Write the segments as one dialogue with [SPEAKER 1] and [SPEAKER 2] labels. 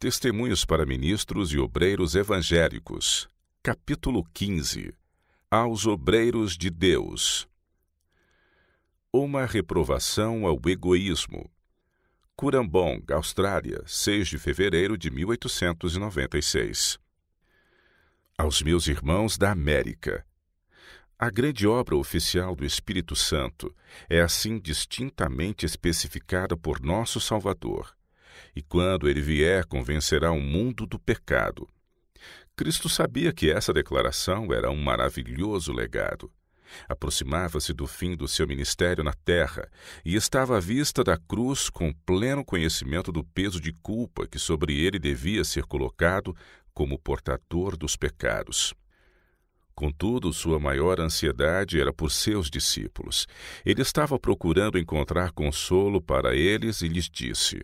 [SPEAKER 1] Testemunhos para Ministros e Obreiros Evangélicos. Capítulo 15. Aos Obreiros de Deus. Uma reprovação ao egoísmo. Currambong, Austrália, 6 de fevereiro de 1896. Aos meus irmãos da América. A grande obra oficial do Espírito Santo é assim distintamente especificada por nosso Salvador. E quando ele vier, convencerá o mundo do pecado. Cristo sabia que essa declaração era um maravilhoso legado. Aproximava-se do fim do seu ministério na terra e estava à vista da cruz com pleno conhecimento do peso de culpa que sobre ele devia ser colocado como portador dos pecados. Contudo, sua maior ansiedade era por seus discípulos. Ele estava procurando encontrar consolo para eles e lhes disse: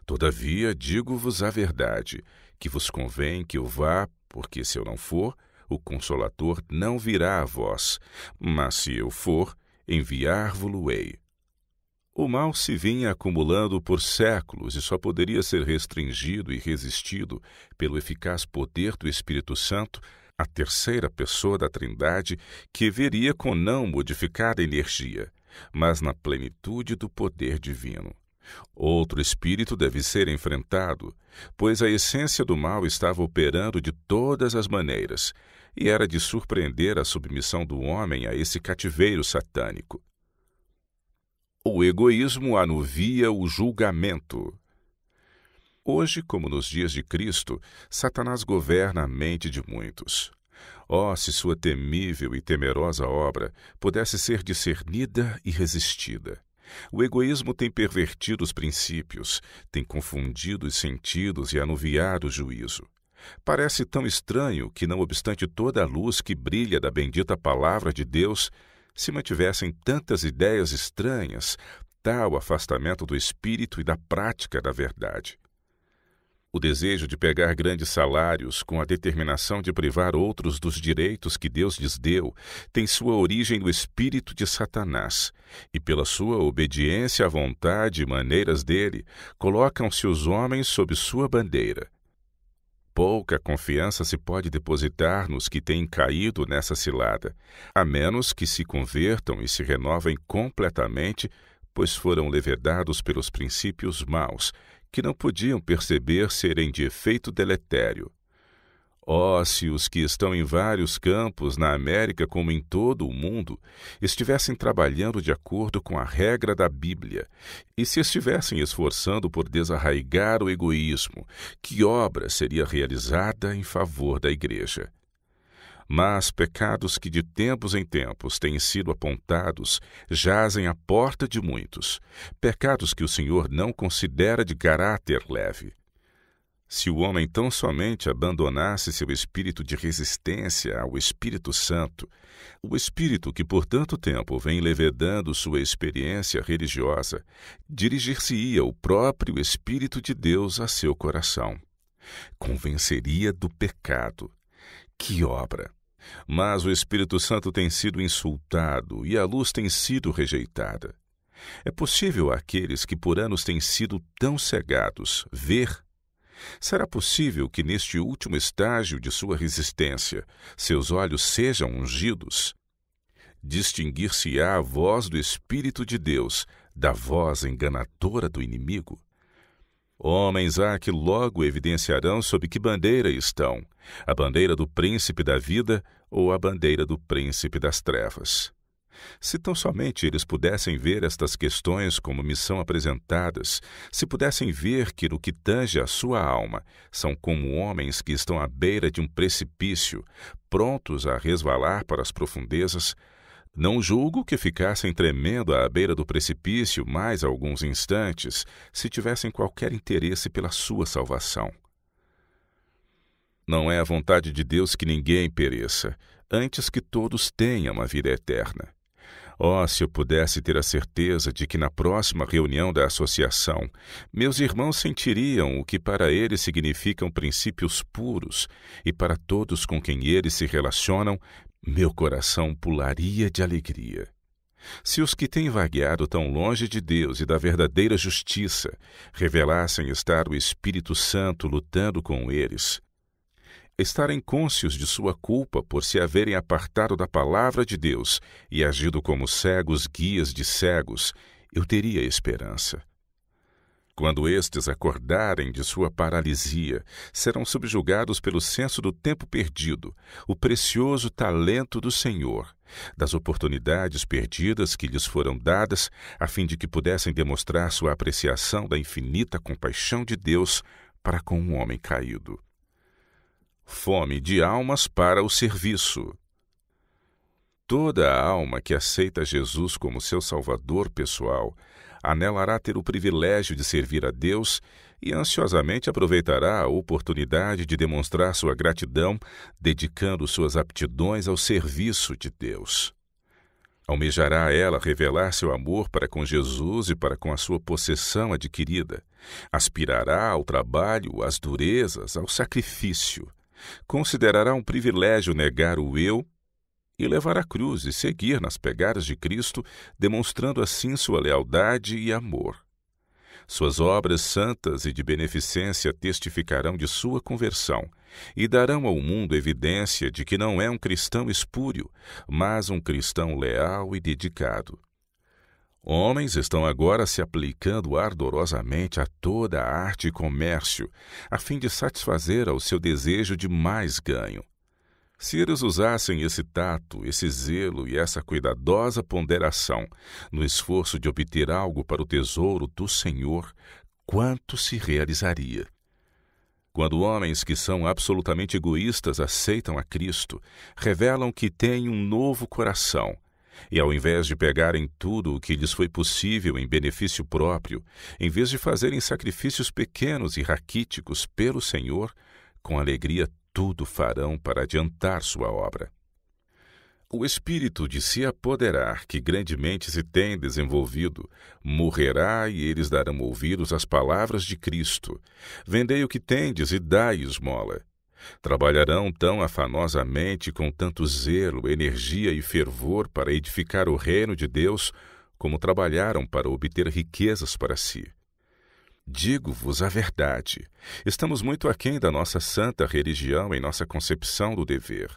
[SPEAKER 1] Todavia, digo-vos a verdade, que vos convém que eu vá, porque se eu não for, o Consolador não virá a vós, mas se eu for, enviar-vo-lo-ei. O mal se vinha acumulando por séculos e só poderia ser restringido e resistido pelo eficaz poder do Espírito Santo, a terceira pessoa da Trindade, que viria com não modificada energia, mas na plenitude do poder divino. Outro espírito deve ser enfrentado, pois a essência do mal estava operando de todas as maneiras, e era de surpreender a submissão do homem a esse cativeiro satânico. O egoísmo anuvia o julgamento. Hoje, como nos dias de Cristo, Satanás governa a mente de muitos. Oh, se sua temível e temerosa obra pudesse ser discernida e resistida! O egoísmo tem pervertido os princípios, tem confundido os sentidos e anuviado o juízo. Parece tão estranho que, não obstante toda a luz que brilha da bendita palavra de Deus, se mantivessem tantas ideias estranhas, tal afastamento do espírito e da prática da verdade. O desejo de pegar grandes salários com a determinação de privar outros dos direitos que Deus lhes deu tem sua origem no espírito de Satanás, e pela sua obediência à vontade e maneiras dele, colocam-se os homens sob sua bandeira. Pouca confiança se pode depositar nos que têm caído nessa cilada, a menos que se convertam e se renovem completamente, pois foram levedados pelos princípios maus, que não podiam perceber serem de efeito deletério. Oh, se os que estão em vários campos, na América como em todo o mundo, estivessem trabalhando de acordo com a regra da Bíblia, e se estivessem esforçando por desarraigar o egoísmo, que obra seria realizada em favor da Igreja? Mas pecados que de tempos em tempos têm sido apontados jazem à porta de muitos, pecados que o Senhor não considera de caráter leve. Se o homem tão somente abandonasse seu espírito de resistência ao Espírito Santo, o espírito que por tanto tempo vem levedando sua experiência religiosa, dirigir-se-ia o próprio Espírito de Deus a seu coração. Convenceria do pecado. Que obra! Mas o Espírito Santo tem sido insultado e a luz tem sido rejeitada. É possível àqueles que por anos têm sido tão cegados ver? Será possível que neste último estágio de sua resistência seus olhos sejam ungidos? Distinguir-se-á a voz do Espírito de Deus da voz enganadora do inimigo? Homens há que logo evidenciarão sob que bandeira estão, a bandeira do príncipe da vida ou a bandeira do príncipe das trevas. Se tão somente eles pudessem ver estas questões como me são apresentadas, se pudessem ver que no que tange a sua alma, são como homens que estão à beira de um precipício, prontos a resvalar para as profundezas, não julgo que ficassem tremendo à beira do precipício mais alguns instantes, se tivessem qualquer interesse pela sua salvação. Não é a vontade de Deus que ninguém pereça, antes que todos tenham a vida eterna. Oh, se eu pudesse ter a certeza de que na próxima reunião da associação, meus irmãos sentiriam o que para eles significam princípios puros, e para todos com quem eles se relacionam, meu coração pularia de alegria. Se os que têm vagueado tão longe de Deus e da verdadeira justiça revelassem estar o Espírito Santo lutando com eles, estarem cônscios de sua culpa por se haverem apartado da palavra de Deus e agido como cegos guias de cegos, eu teria esperança. Quando estes acordarem de sua paralisia, serão subjugados pelo senso do tempo perdido, o precioso talento do Senhor, das oportunidades perdidas que lhes foram dadas, a fim de que pudessem demonstrar sua apreciação da infinita compaixão de Deus para com um homem caído. Fome de almas para o serviço. Toda a alma que aceita Jesus como seu Salvador pessoal anelará ter o privilégio de servir a Deus e ansiosamente aproveitará a oportunidade de demonstrar sua gratidão, dedicando suas aptidões ao serviço de Deus. Almejará ela revelar seu amor para com Jesus e para com a sua possessão adquirida. Aspirará ao trabalho, às durezas, ao sacrifício. Considerará um privilégio negar o eu e levar a cruz e seguir nas pegadas de Cristo, demonstrando assim sua lealdade e amor. Suas obras santas e de beneficência testificarão de sua conversão e darão ao mundo evidência de que não é um cristão espúrio, mas um cristão leal e dedicado. Homens estão agora se aplicando ardorosamente a toda a arte e comércio, a fim de satisfazer ao seu desejo de mais ganho. Se eles usassem esse tato, esse zelo e essa cuidadosa ponderação no esforço de obter algo para o tesouro do Senhor, quanto se realizaria? Quando homens que são absolutamente egoístas aceitam a Cristo, revelam que têm um novo coração, e ao invés de pegarem tudo o que lhes foi possível em benefício próprio, em vez de fazerem sacrifícios pequenos e raquíticos pelo Senhor, com alegria tudo farão para adiantar sua obra. O espírito de se apoderar que grandemente se tem desenvolvido morrerá e eles darão ouvidos às palavras de Cristo. Vendei o que tendes e dai esmola. Trabalharão tão afanosamente, com tanto zelo, energia e fervor para edificar o reino de Deus, como trabalharam para obter riquezas para si. Digo-vos a verdade, estamos muito aquém da nossa santa religião em nossa concepção do dever.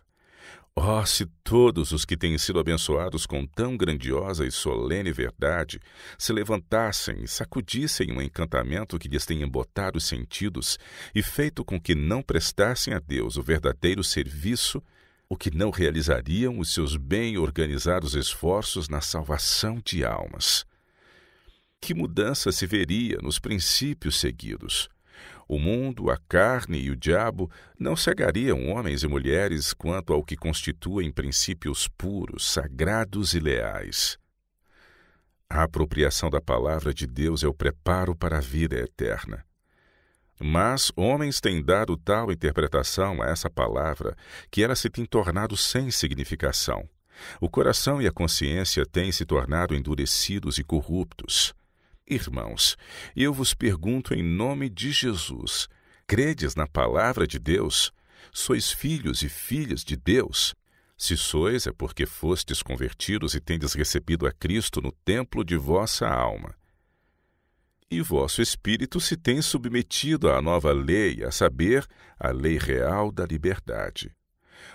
[SPEAKER 1] Oh, se todos os que têm sido abençoados com tão grandiosa e solene verdade se levantassem e sacudissem um encantamento que lhes tem embotado os sentidos e feito com que não prestassem a Deus o verdadeiro serviço, o que não realizariam os seus bem organizados esforços na salvação de almas. Que mudança se veria nos princípios seguidos? O mundo, a carne e o diabo não cegariam homens e mulheres quanto ao que constituem princípios puros, sagrados e leais. A apropriação da palavra de Deus é o preparo para a vida eterna. Mas homens têm dado tal interpretação a essa palavra que ela se tem tornado sem significação. O coração e a consciência têm se tornado endurecidos e corruptos. Irmãos, eu vos pergunto em nome de Jesus, credes na palavra de Deus? Sois filhos e filhas de Deus? Se sois, é porque fostes convertidos e tendes recebido a Cristo no templo de vossa alma. E vosso espírito se tem submetido à nova lei, a saber, a lei real da liberdade.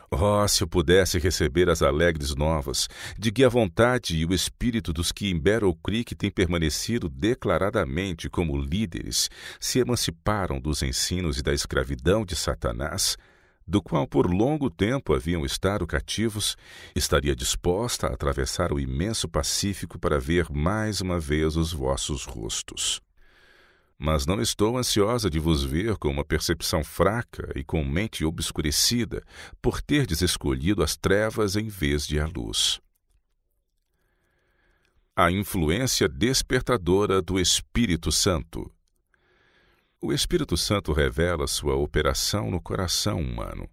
[SPEAKER 1] Oh, se eu pudesse receber as alegres novas de que a vontade e o espírito dos que em Battle Creek têm permanecido declaradamente como líderes se emanciparam dos ensinos e da escravidão de Satanás, do qual por longo tempo haviam estado cativos, estaria disposta a atravessar o imenso Pacífico para ver mais uma vez os vossos rostos. Mas não estou ansiosa de vos ver com uma percepção fraca e com mente obscurecida, por terdes escolhido as trevas em vez de a luz. A influência despertadora do Espírito Santo. O Espírito Santo revela sua operação no coração humano.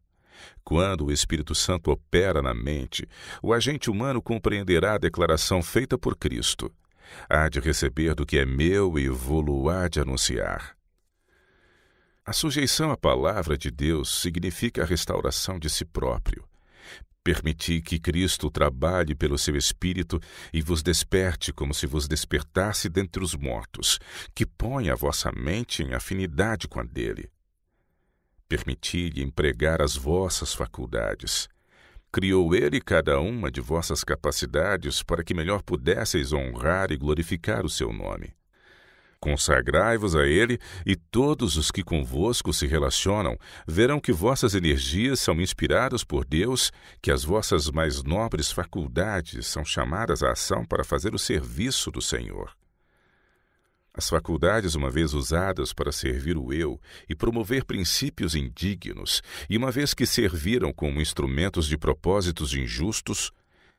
[SPEAKER 1] Quando o Espírito Santo opera na mente, o agente humano compreenderá a declaração feita por Cristo. Há de receber do que é meu e vô-lo há de anunciar. A sujeição à palavra de Deus significa a restauração de si próprio. Permiti que Cristo trabalhe pelo seu Espírito e vos desperte como se vos despertasse dentre os mortos, que põe a vossa mente em afinidade com a dele. Permiti-lhe empregar as vossas faculdades. Criou ele cada uma de vossas capacidades para que melhor pudesseis honrar e glorificar o seu nome. Consagrai-vos a ele, e todos os que convosco se relacionam verão que vossas energias são inspiradas por Deus, que as vossas mais nobres faculdades são chamadas à ação para fazer o serviço do Senhor. As faculdades, uma vez usadas para servir o eu e promover princípios indignos, e uma vez que serviram como instrumentos de propósitos injustos,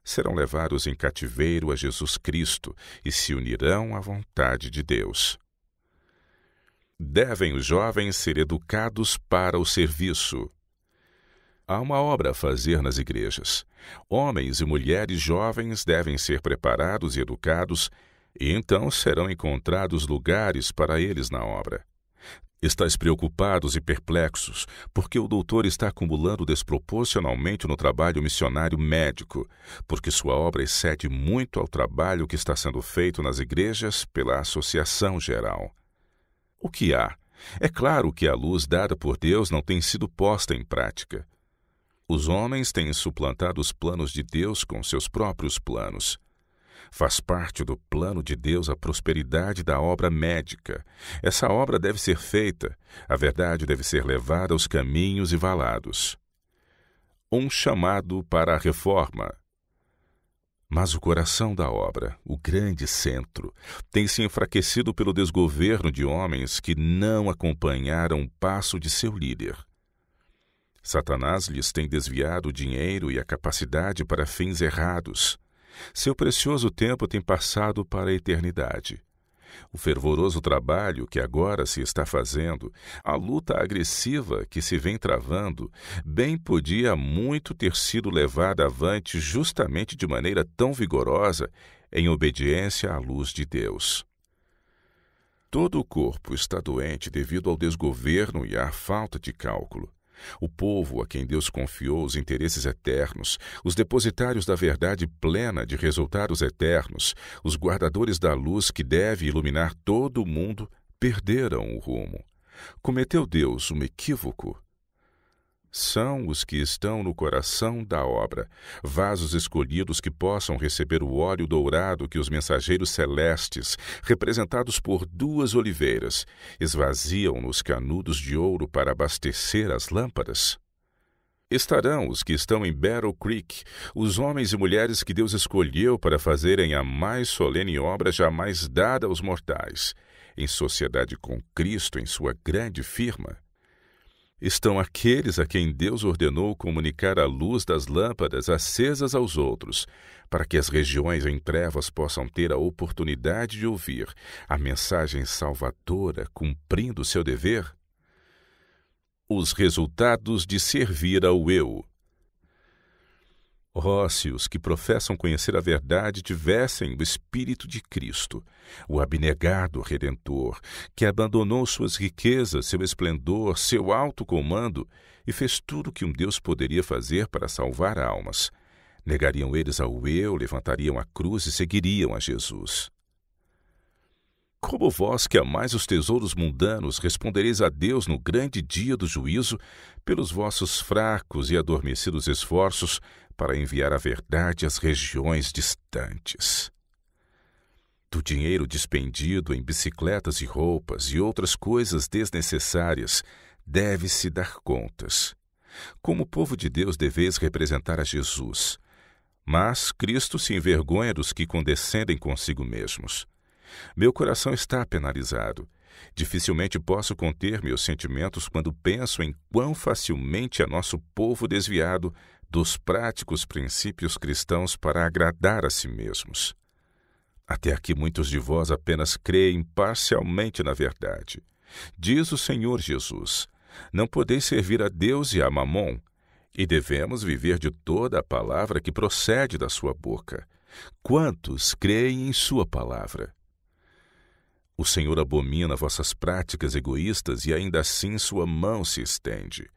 [SPEAKER 1] serão levados em cativeiro a Jesus Cristo e se unirão à vontade de Deus. Devem os jovens ser educados para o serviço. Há uma obra a fazer nas igrejas. Homens e mulheres jovens devem ser preparados e educados, e então serão encontrados lugares para eles na obra. Estais preocupados e perplexos, porque o doutor está acumulando desproporcionalmente no trabalho missionário médico, porque sua obra excede muito ao trabalho que está sendo feito nas igrejas pela Associação Geral. O que há? É claro que a luz dada por Deus não tem sido posta em prática. Os homens têm suplantado os planos de Deus com seus próprios planos. Faz parte do plano de Deus a prosperidade da obra médica. Essa obra deve ser feita, a verdade deve ser levada aos caminhos e valados. Um chamado para a reforma. Mas o coração da obra, o grande centro, tem se enfraquecido pelo desgoverno de homens que não acompanharam o passo de seu líder. Satanás lhes tem desviado o dinheiro e a capacidade para fins errados. Seu precioso tempo tem passado para a eternidade. O fervoroso trabalho que agora se está fazendo, a luta agressiva que se vem travando, bem podia muito ter sido levada avante justamente de maneira tão vigorosa, em obediência à luz de Deus. Todo o corpo está doente devido ao desgoverno e à falta de cálculo. O povo a quem Deus confiou os interesses eternos, os depositários da verdade plena de resultados eternos, os guardadores da luz que deve iluminar todo o mundo, perderam o rumo. Cometeu Deus um equívoco? São os que estão no coração da obra, vasos escolhidos que possam receber o óleo dourado que os mensageiros celestes, representados por 2 oliveiras, esvaziam nos canudos de ouro para abastecer as lâmpadas. Estarão os que estão em Battle Creek, os homens e mulheres que Deus escolheu para fazerem a mais solene obra jamais dada aos mortais, em sociedade com Cristo em sua grande firma. Estão aqueles a quem Deus ordenou comunicar a luz das lâmpadas acesas aos outros, para que as regiões em trevas possam ter a oportunidade de ouvir a mensagem salvadora cumprindo seu dever? Os resultados de servir ao eu. Oh, se os que professam conhecer a verdade tivessem o Espírito de Cristo, o abnegado Redentor, que abandonou suas riquezas, seu esplendor, seu alto comando e fez tudo o que um Deus poderia fazer para salvar almas. Negariam eles ao eu, levantariam a cruz e seguiriam a Jesus. Como vós que amais os tesouros mundanos, respondereis a Deus no grande dia do juízo, pelos vossos fracos e adormecidos esforços para enviar a verdade às regiões distantes. Do dinheiro despendido em bicicletas e roupas e outras coisas desnecessárias, deve-se dar contas. Como povo de Deus deveis representar a Jesus, mas Cristo se envergonha dos que condescendem consigo mesmos. Meu coração está penalizado. Dificilmente posso conter meus sentimentos quando penso em quão facilmente é nosso povo desviado dos práticos princípios cristãos para agradar a si mesmos. Até aqui muitos de vós apenas creem parcialmente na verdade. Diz o Senhor Jesus: não podeis servir a Deus e a Mamon, e devemos viver de toda a palavra que procede da sua boca. Quantos creem em sua palavra? O Senhor abomina vossas práticas egoístas e ainda assim sua mão se estende.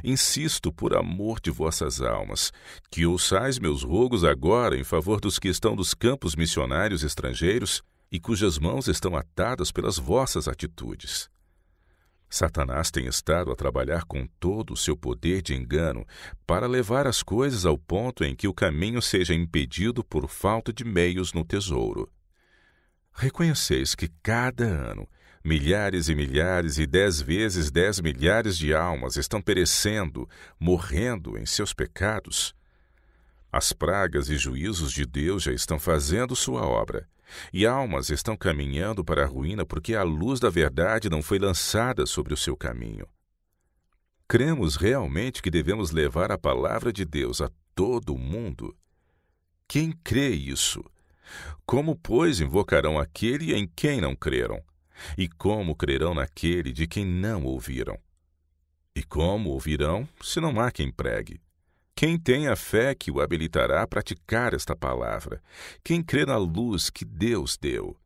[SPEAKER 1] Insisto, por amor de vossas almas, que ouçais meus rogos agora em favor dos que estão nos campos missionários estrangeiros e cujas mãos estão atadas pelas vossas atitudes. Satanás tem estado a trabalhar com todo o seu poder de engano para levar as coisas ao ponto em que o caminho seja impedido por falta de meios no tesouro. Reconheceis que cada ano milhares e milhares e 10 vezes 10 milhares de almas estão perecendo, morrendo em seus pecados? As pragas e juízos de Deus já estão fazendo sua obra, e almas estão caminhando para a ruína porque a luz da verdade não foi lançada sobre o seu caminho. Cremos realmente que devemos levar a palavra de Deus a todo o mundo? Quem crê isso? Como, pois, invocarão aquele em quem não creram? E como crerão naquele de quem não ouviram? E como ouvirão, se não há quem pregue? Quem tem a fé que o habilitará a praticar esta palavra? Quem crê na luz que Deus deu?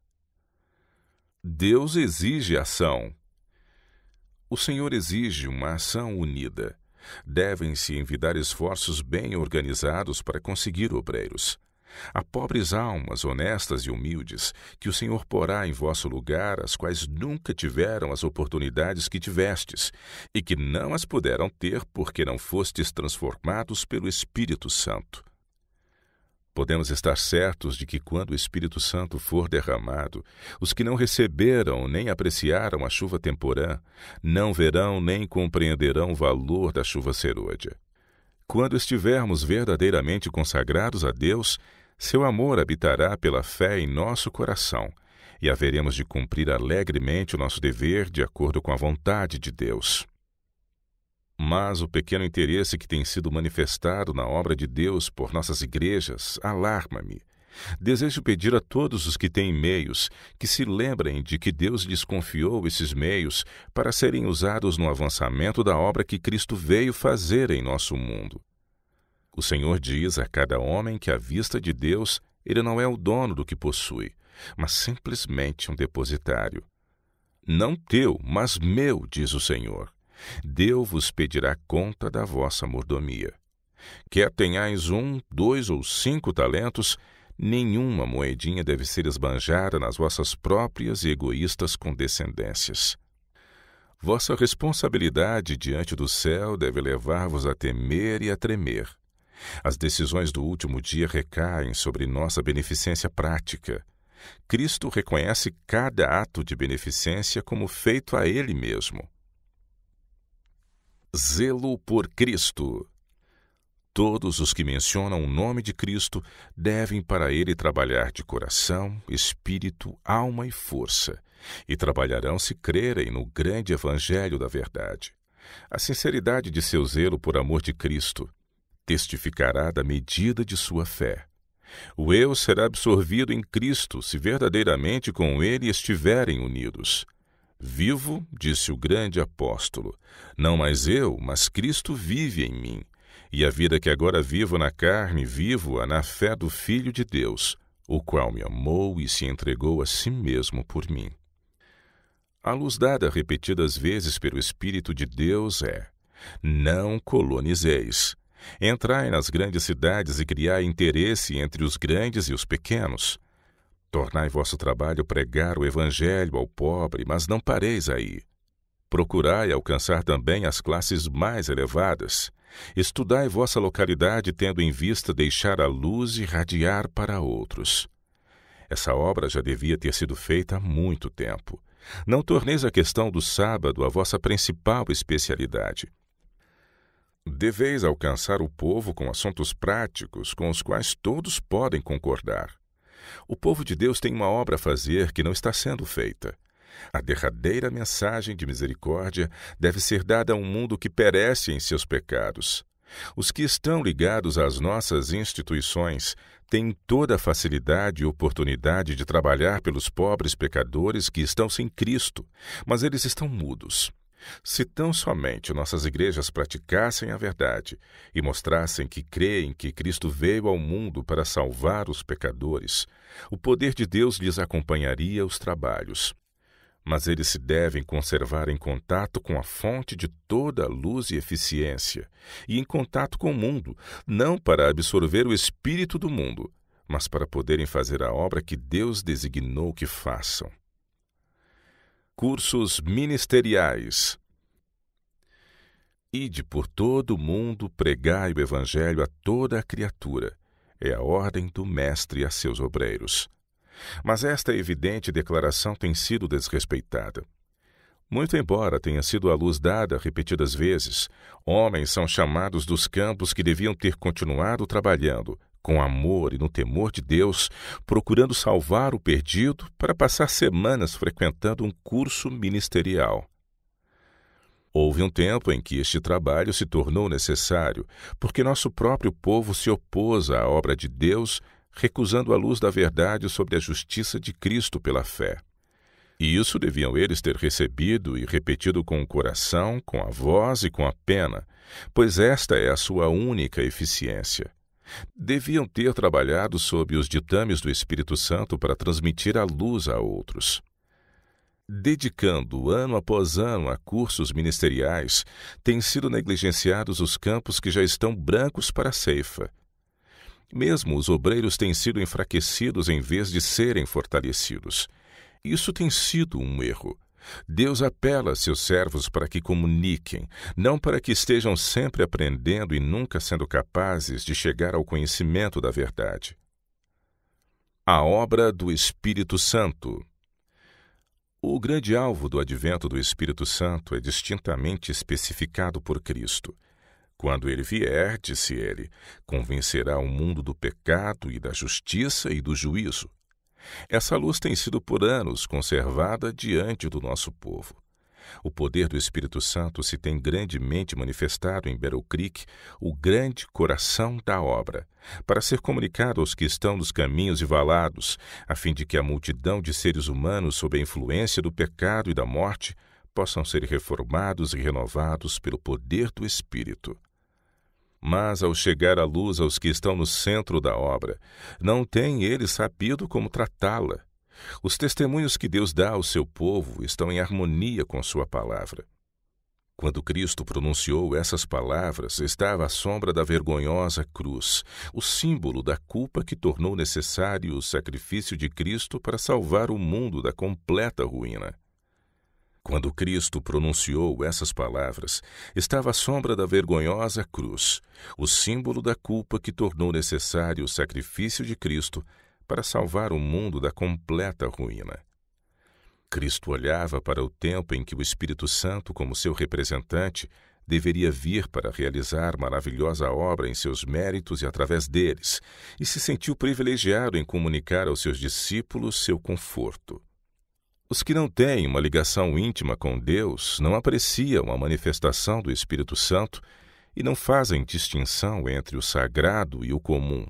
[SPEAKER 1] Deus exige ação. O Senhor exige uma ação unida. Devem-se envidar esforços bem organizados para conseguir obreiros. Há pobres almas honestas e humildes que o Senhor porá em vosso lugar, as quais nunca tiveram as oportunidades que tivestes e que não as puderam ter porque não fostes transformados pelo Espírito Santo. Podemos estar certos de que quando o Espírito Santo for derramado, os que não receberam nem apreciaram a chuva temporã não verão nem compreenderão o valor da chuva serôdia. Quando estivermos verdadeiramente consagrados a Deus, seu amor habitará pela fé em nosso coração e haveremos de cumprir alegremente o nosso dever de acordo com a vontade de Deus. Mas o pequeno interesse que tem sido manifestado na obra de Deus por nossas igrejas alarma-me. Desejo pedir a todos os que têm meios que se lembrem de que Deus lhes confiou esses meios para serem usados no avançamento da obra que Cristo veio fazer em nosso mundo. O Senhor diz a cada homem que, à vista de Deus, ele não é o dono do que possui, mas simplesmente um depositário. Não teu, mas meu, diz o Senhor. Deus vos pedirá conta da vossa mordomia. Quer tenhais 1, 2 ou 5 talentos, nenhuma moedinha deve ser esbanjada nas vossas próprias e egoístas condescendências. Vossa responsabilidade diante do céu deve levar-vos a temer e a tremer. As decisões do último dia recaem sobre nossa beneficência prática. Cristo reconhece cada ato de beneficência como feito a Ele mesmo. Zelo por Cristo. Todos os que mencionam o nome de Cristo devem para Ele trabalhar de coração, espírito, alma e força, e trabalharão se crerem no grande evangelho da verdade. A sinceridade de seu zelo por amor de Cristo testificará da medida de sua fé. O eu será absorvido em Cristo se verdadeiramente com Ele estiverem unidos. Vivo, disse o grande apóstolo, não mais eu, mas Cristo vive em mim. E a vida que agora vivo na carne, vivo-a na fé do Filho de Deus, o qual me amou e se entregou a si mesmo por mim. A luz dada repetidas vezes pelo Espírito de Deus é: não colonizeis. Entrai nas grandes cidades e criai interesse entre os grandes e os pequenos. Tornai vosso trabalho pregar o Evangelho ao pobre, mas não pareis aí. Procurai alcançar também as classes mais elevadas. Estudai vossa localidade, tendo em vista deixar a luz irradiar para outros. Essa obra já devia ter sido feita há muito tempo. Não torneis a questão do sábado a vossa principal especialidade. Deveis alcançar o povo com assuntos práticos com os quais todos podem concordar. O povo de Deus tem uma obra a fazer que não está sendo feita. A derradeira mensagem de misericórdia deve ser dada a um mundo que perece em seus pecados. Os que estão ligados às nossas instituições têm toda a facilidade e oportunidade de trabalhar pelos pobres pecadores que estão sem Cristo, mas eles estão mudos. Se tão somente nossas igrejas praticassem a verdade e mostrassem que creem que Cristo veio ao mundo para salvar os pecadores, o poder de Deus lhes acompanharia os trabalhos. mas eles se devem conservar em contato com a fonte de toda a luz e eficiência, e em contato com o mundo, não para absorver o espírito do mundo, mas para poderem fazer a obra que Deus designou que façam. Cursos ministeriais. Ide por todo o mundo, pregai o Evangelho a toda a criatura. É a ordem do Mestre a seus obreiros. Mas esta evidente declaração tem sido desrespeitada. Muito embora tenha sido à luz dada repetidas vezes, homens são chamados dos campos que deviam ter continuado trabalhando, com amor e no temor de Deus, procurando salvar o perdido para passar semanas frequentando um curso ministerial. Houve um tempo em que este trabalho se tornou necessário, porque nosso próprio povo se opôs à obra de Deus, recusando a luz da verdade sobre a justiça de Cristo pela fé. E isso deviam eles ter recebido e repetido com o coração, com a voz e com a pena, pois esta é a sua única eficiência. Deviam ter trabalhado sob os ditames do Espírito Santo para transmitir a luz a outros. Dedicando ano após ano a cursos ministeriais, têm sido negligenciados os campos que já estão brancos para a ceifa. Mesmo os obreiros têm sido enfraquecidos em vez de serem fortalecidos. Isso tem sido um erro. Deus apela a seus servos para que comuniquem, não para que estejam sempre aprendendo e nunca sendo capazes de chegar ao conhecimento da verdade. A obra do Espírito Santo. O grande alvo do advento do Espírito Santo é distintamente especificado por Cristo. Quando ele vier, disse ele, convencerá o mundo do pecado e da justiça e do juízo. Essa luz tem sido por anos conservada diante do nosso povo. O poder do Espírito Santo se tem grandemente manifestado em Battle Creek, o grande coração da obra, para ser comunicado aos que estão nos caminhos e valados, a fim de que a multidão de seres humanos sob a influência do pecado e da morte possam ser reformados e renovados pelo poder do Espírito. Mas, ao chegar a luz aos que estão no centro da obra, não têm eles sabido como tratá-la. Os testemunhos que Deus dá ao seu povo estão em harmonia com sua palavra. Quando Cristo pronunciou essas palavras, estava à sombra da vergonhosa cruz, o símbolo da culpa que tornou necessário o sacrifício de Cristo para salvar o mundo da completa ruína. Quando Cristo pronunciou essas palavras, estava à sombra da vergonhosa cruz, o símbolo da culpa que tornou necessário o sacrifício de Cristo para salvar o mundo da completa ruína. Cristo olhava para o tempo em que o Espírito Santo, como seu representante, deveria vir para realizar maravilhosa obra em seus méritos e através deles, e se sentiu privilegiado em comunicar aos seus discípulos seu conforto. Os que não têm uma ligação íntima com Deus não apreciam a manifestação do Espírito Santo e não fazem distinção entre o sagrado e o comum.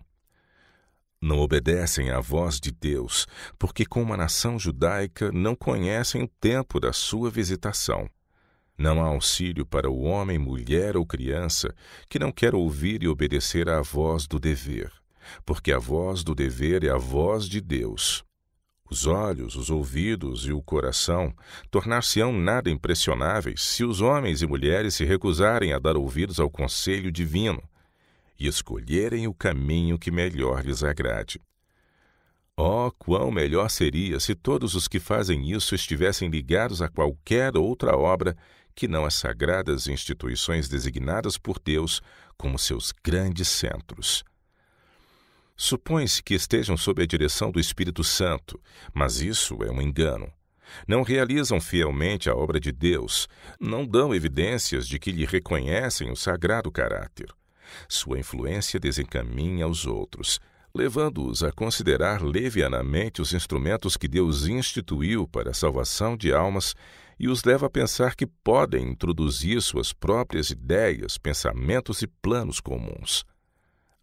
[SPEAKER 1] Não obedecem à voz de Deus, porque como a nação judaica não conhecem o tempo da sua visitação. Não há auxílio para o homem, mulher ou criança que não quer ouvir e obedecer à voz do dever, porque a voz do dever é a voz de Deus. Os olhos, os ouvidos e o coração tornar-se-ão nada impressionáveis se os homens e mulheres se recusarem a dar ouvidos ao conselho divino e escolherem o caminho que melhor lhes agrade. Oh, quão melhor seria se todos os que fazem isso estivessem ligados a qualquer outra obra que não as sagradas instituições designadas por Deus como seus grandes centros. Supõe-se que estejam sob a direção do Espírito Santo, mas isso é um engano. Não realizam fielmente a obra de Deus, não dão evidências de que lhe reconhecem o sagrado caráter. Sua influência desencaminha os outros, levando-os a considerar levianamente os instrumentos que Deus instituiu para a salvação de almas e os leva a pensar que podem introduzir suas próprias ideias, pensamentos e planos comuns.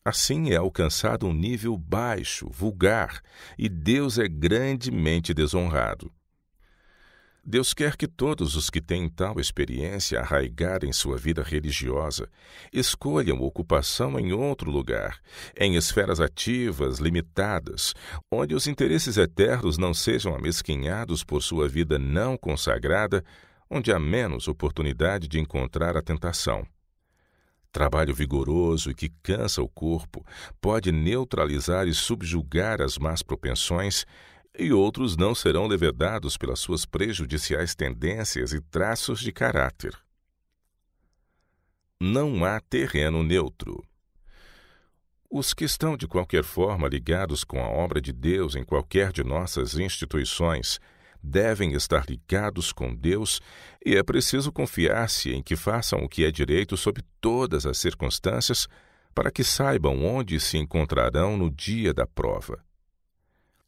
[SPEAKER 1] Assim é alcançado um nível baixo, vulgar, e Deus é grandemente desonrado. Deus quer que todos os que têm tal experiência arraigada em sua vida religiosa escolham ocupação em outro lugar, em esferas ativas, limitadas, onde os interesses eternos não sejam amesquinhados por sua vida não consagrada, onde há menos oportunidade de encontrar a tentação. Trabalho vigoroso e que cansa o corpo pode neutralizar e subjugar as más propensões, e outros não serão levedados pelas suas prejudiciais tendências e traços de caráter. Não há terreno neutro. Os que estão de qualquer forma ligados com a obra de Deus em qualquer de nossas instituições devem estar ligados com Deus, e é preciso confiar-se em que façam o que é direito sob todas as circunstâncias, para que saibam onde se encontrarão no dia da prova.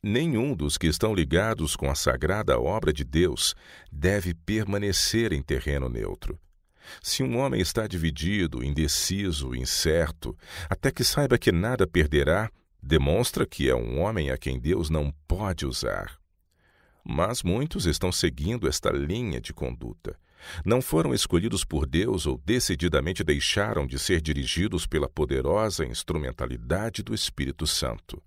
[SPEAKER 1] Nenhum dos que estão ligados com a sagrada obra de Deus deve permanecer em terreno neutro. Se um homem está dividido, indeciso, incerto, até que saiba que nada perderá, demonstra que é um homem a quem Deus não pode usar. Mas muitos estão seguindo esta linha de conduta. Não foram escolhidos por Deus ou decididamente deixaram de ser dirigidos pela poderosa instrumentalidade do Espírito Santo.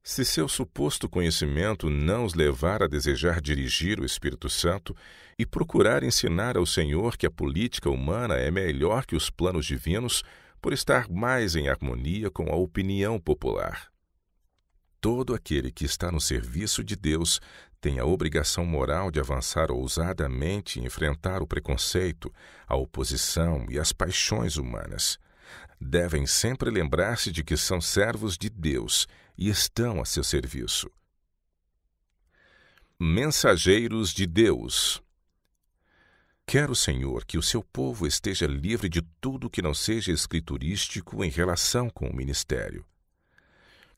[SPEAKER 1] Se seu suposto conhecimento não os levar a desejar dirigir o Espírito Santo e procurar ensinar ao Senhor que a política humana é melhor que os planos divinos por estar mais em harmonia com a opinião popular. Todo aquele que está no serviço de Deus tem a obrigação moral de avançar ousadamente e enfrentar o preconceito, a oposição e as paixões humanas. Devem sempre lembrar-se de que são servos de Deus e estão a seu serviço. Mensageiros de Deus. Quer o Senhor que o seu povo esteja livre de tudo que não seja escriturístico em relação com o ministério.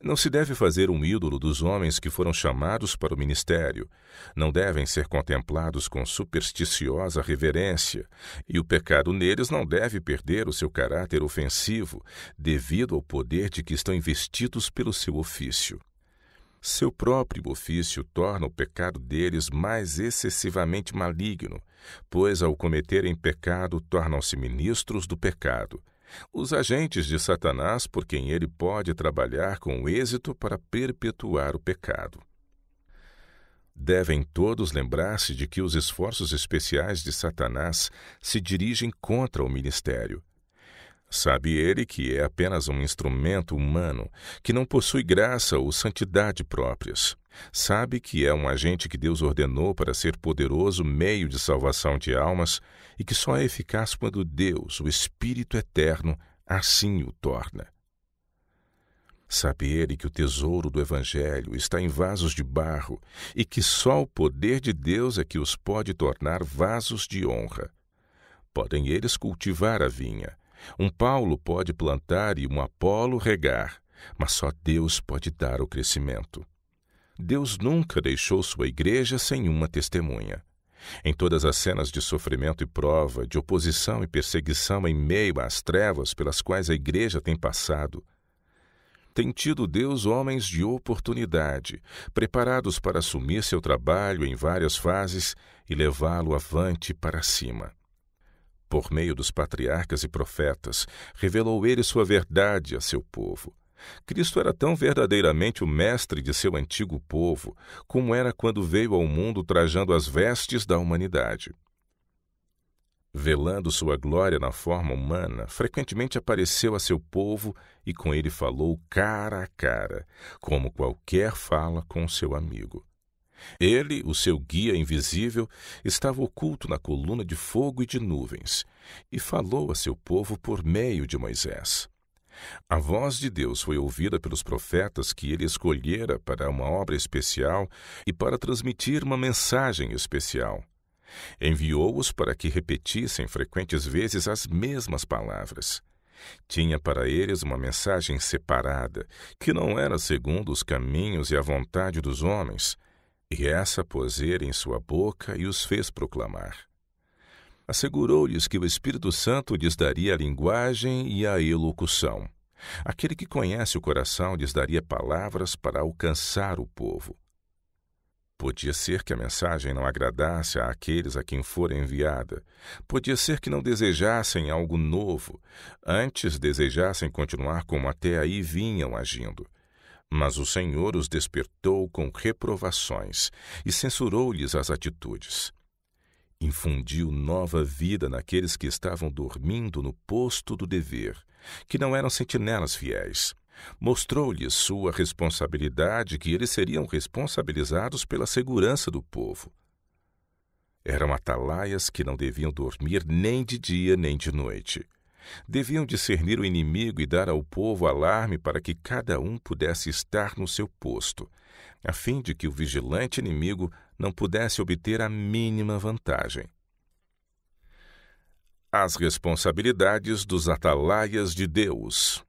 [SPEAKER 1] Não se deve fazer um ídolo dos homens que foram chamados para o ministério. Não devem ser contemplados com supersticiosa reverência, e o pecado neles não deve perder o seu caráter ofensivo, devido ao poder de que estão investidos pelo seu ofício. Seu próprio ofício torna o pecado deles mais excessivamente maligno, pois, ao cometerem pecado, tornam-se ministros do pecado, os agentes de Satanás por quem ele pode trabalhar com êxito para perpetuar o pecado. Devem todos lembrar-se de que os esforços especiais de Satanás se dirigem contra o ministério. Sabe ele que é apenas um instrumento humano, que não possui graça ou santidade próprias. Sabe que é um agente que Deus ordenou para ser poderoso meio de salvação de almas e que só é eficaz quando Deus, o Espírito Eterno, assim o torna. Sabe ele que o tesouro do Evangelho está em vasos de barro e que só o poder de Deus é que os pode tornar vasos de honra. Podem eles cultivar a vinha. Um Paulo pode plantar e um Apolo regar, mas só Deus pode dar o crescimento. Deus nunca deixou sua igreja sem uma testemunha. Em todas as cenas de sofrimento e prova, de oposição e perseguição em meio às trevas pelas quais a igreja tem passado, tem tido Deus homens de oportunidade, preparados para assumir seu trabalho em várias fases e levá-lo avante para cima. Por meio dos patriarcas e profetas, revelou ele sua verdade a seu povo. Cristo era tão verdadeiramente o mestre de seu antigo povo, como era quando veio ao mundo trajando as vestes da humanidade. Velando sua glória na forma humana, frequentemente apareceu a seu povo e com ele falou cara a cara, como qualquer fala com seu amigo. Ele, o seu guia invisível, estava oculto na coluna de fogo e de nuvens, e falou a seu povo por meio de Moisés. A voz de Deus foi ouvida pelos profetas que ele escolhera para uma obra especial e para transmitir uma mensagem especial. Enviou-os para que repetissem frequentes vezes as mesmas palavras. Tinha para eles uma mensagem separada, que não era segundo os caminhos e a vontade dos homens, e essa pôs ele em sua boca e os fez proclamar. Assegurou-lhes que o Espírito Santo lhes daria a linguagem e a elocução. Aquele que conhece o coração lhes daria palavras para alcançar o povo. Podia ser que a mensagem não agradasse àqueles a quem fora enviada. Podia ser que não desejassem algo novo, antes desejassem continuar como até aí vinham agindo. Mas o Senhor os despertou com reprovações e censurou-lhes as atitudes. Infundiu nova vida naqueles que estavam dormindo no posto do dever, que não eram sentinelas fiéis. Mostrou-lhes sua responsabilidade, que eles seriam responsabilizados pela segurança do povo. Eram atalaias que não deviam dormir nem de dia nem de noite. Deviam discernir o inimigo e dar ao povo alarme para que cada um pudesse estar no seu posto, a fim de que o vigilante inimigo não pudesse obter a mínima vantagem. As responsabilidades dos atalaias de Deus.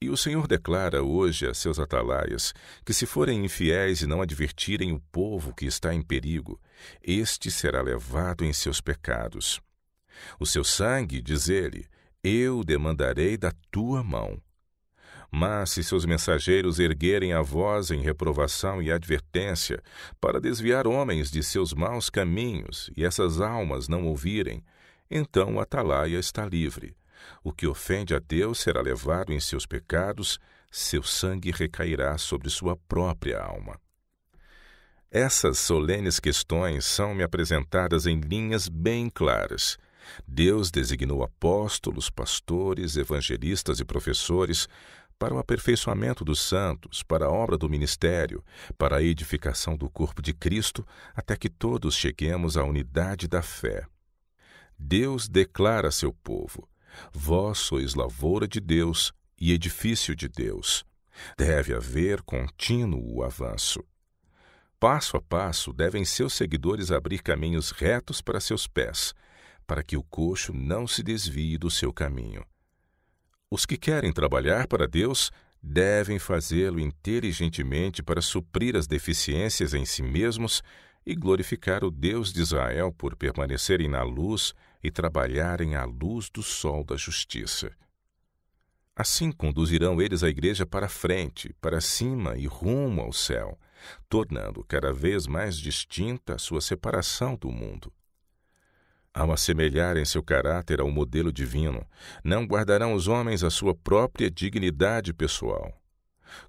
[SPEAKER 1] E o Senhor declara hoje a seus atalaias que, se forem infiéis e não advertirem o povo que está em perigo, este será levado em seus pecados. O seu sangue, diz ele, eu demandarei da tua mão. Mas se seus mensageiros erguerem a voz em reprovação e advertência para desviar homens de seus maus caminhos e essas almas não ouvirem, então o atalaia está livre. O que ofende a Deus será levado em seus pecados, seu sangue recairá sobre sua própria alma. Essas solenes questões são-me apresentadas em linhas bem claras. Deus designou apóstolos, pastores, evangelistas e professores para o aperfeiçoamento dos santos, para a obra do ministério, para a edificação do corpo de Cristo, até que todos cheguemos à unidade da fé. Deus declara a seu povo: vós sois lavoura de Deus e edifício de Deus. Deve haver contínuo avanço. Passo a passo devem seus seguidores abrir caminhos retos para seus pés, para que o coxo não se desvie do seu caminho. Os que querem trabalhar para Deus devem fazê-lo inteligentemente para suprir as deficiências em si mesmos e glorificar o Deus de Israel por permanecerem na luz e trabalharem à luz do sol da justiça. Assim conduzirão eles a igreja para frente, para cima e rumo ao céu, tornando cada vez mais distinta a sua separação do mundo. Ao assemelharem seu caráter ao modelo divino, não guardarão os homens a sua própria dignidade pessoal.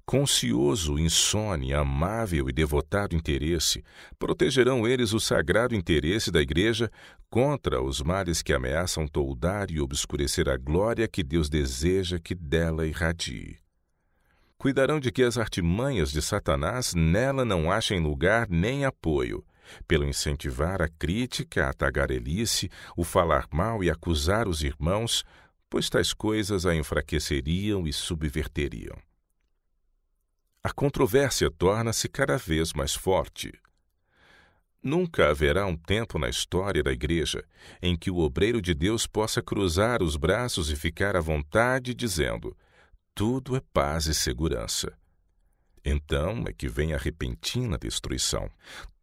[SPEAKER 1] Com ocioso, insone, amável e devotado interesse, protegerão eles o sagrado interesse da igreja contra os males que ameaçam toldar e obscurecer a glória que Deus deseja que dela irradie. Cuidarão de que as artimanhas de Satanás nela não achem lugar nem apoio, pelo incentivar a crítica, a tagarelice, o falar mal e acusar os irmãos, pois tais coisas a enfraqueceriam e subverteriam. A controvérsia torna-se cada vez mais forte. Nunca haverá um tempo na história da Igreja em que o obreiro de Deus possa cruzar os braços e ficar à vontade, dizendo: tudo é paz e segurança. Então é que vem a repentina destruição.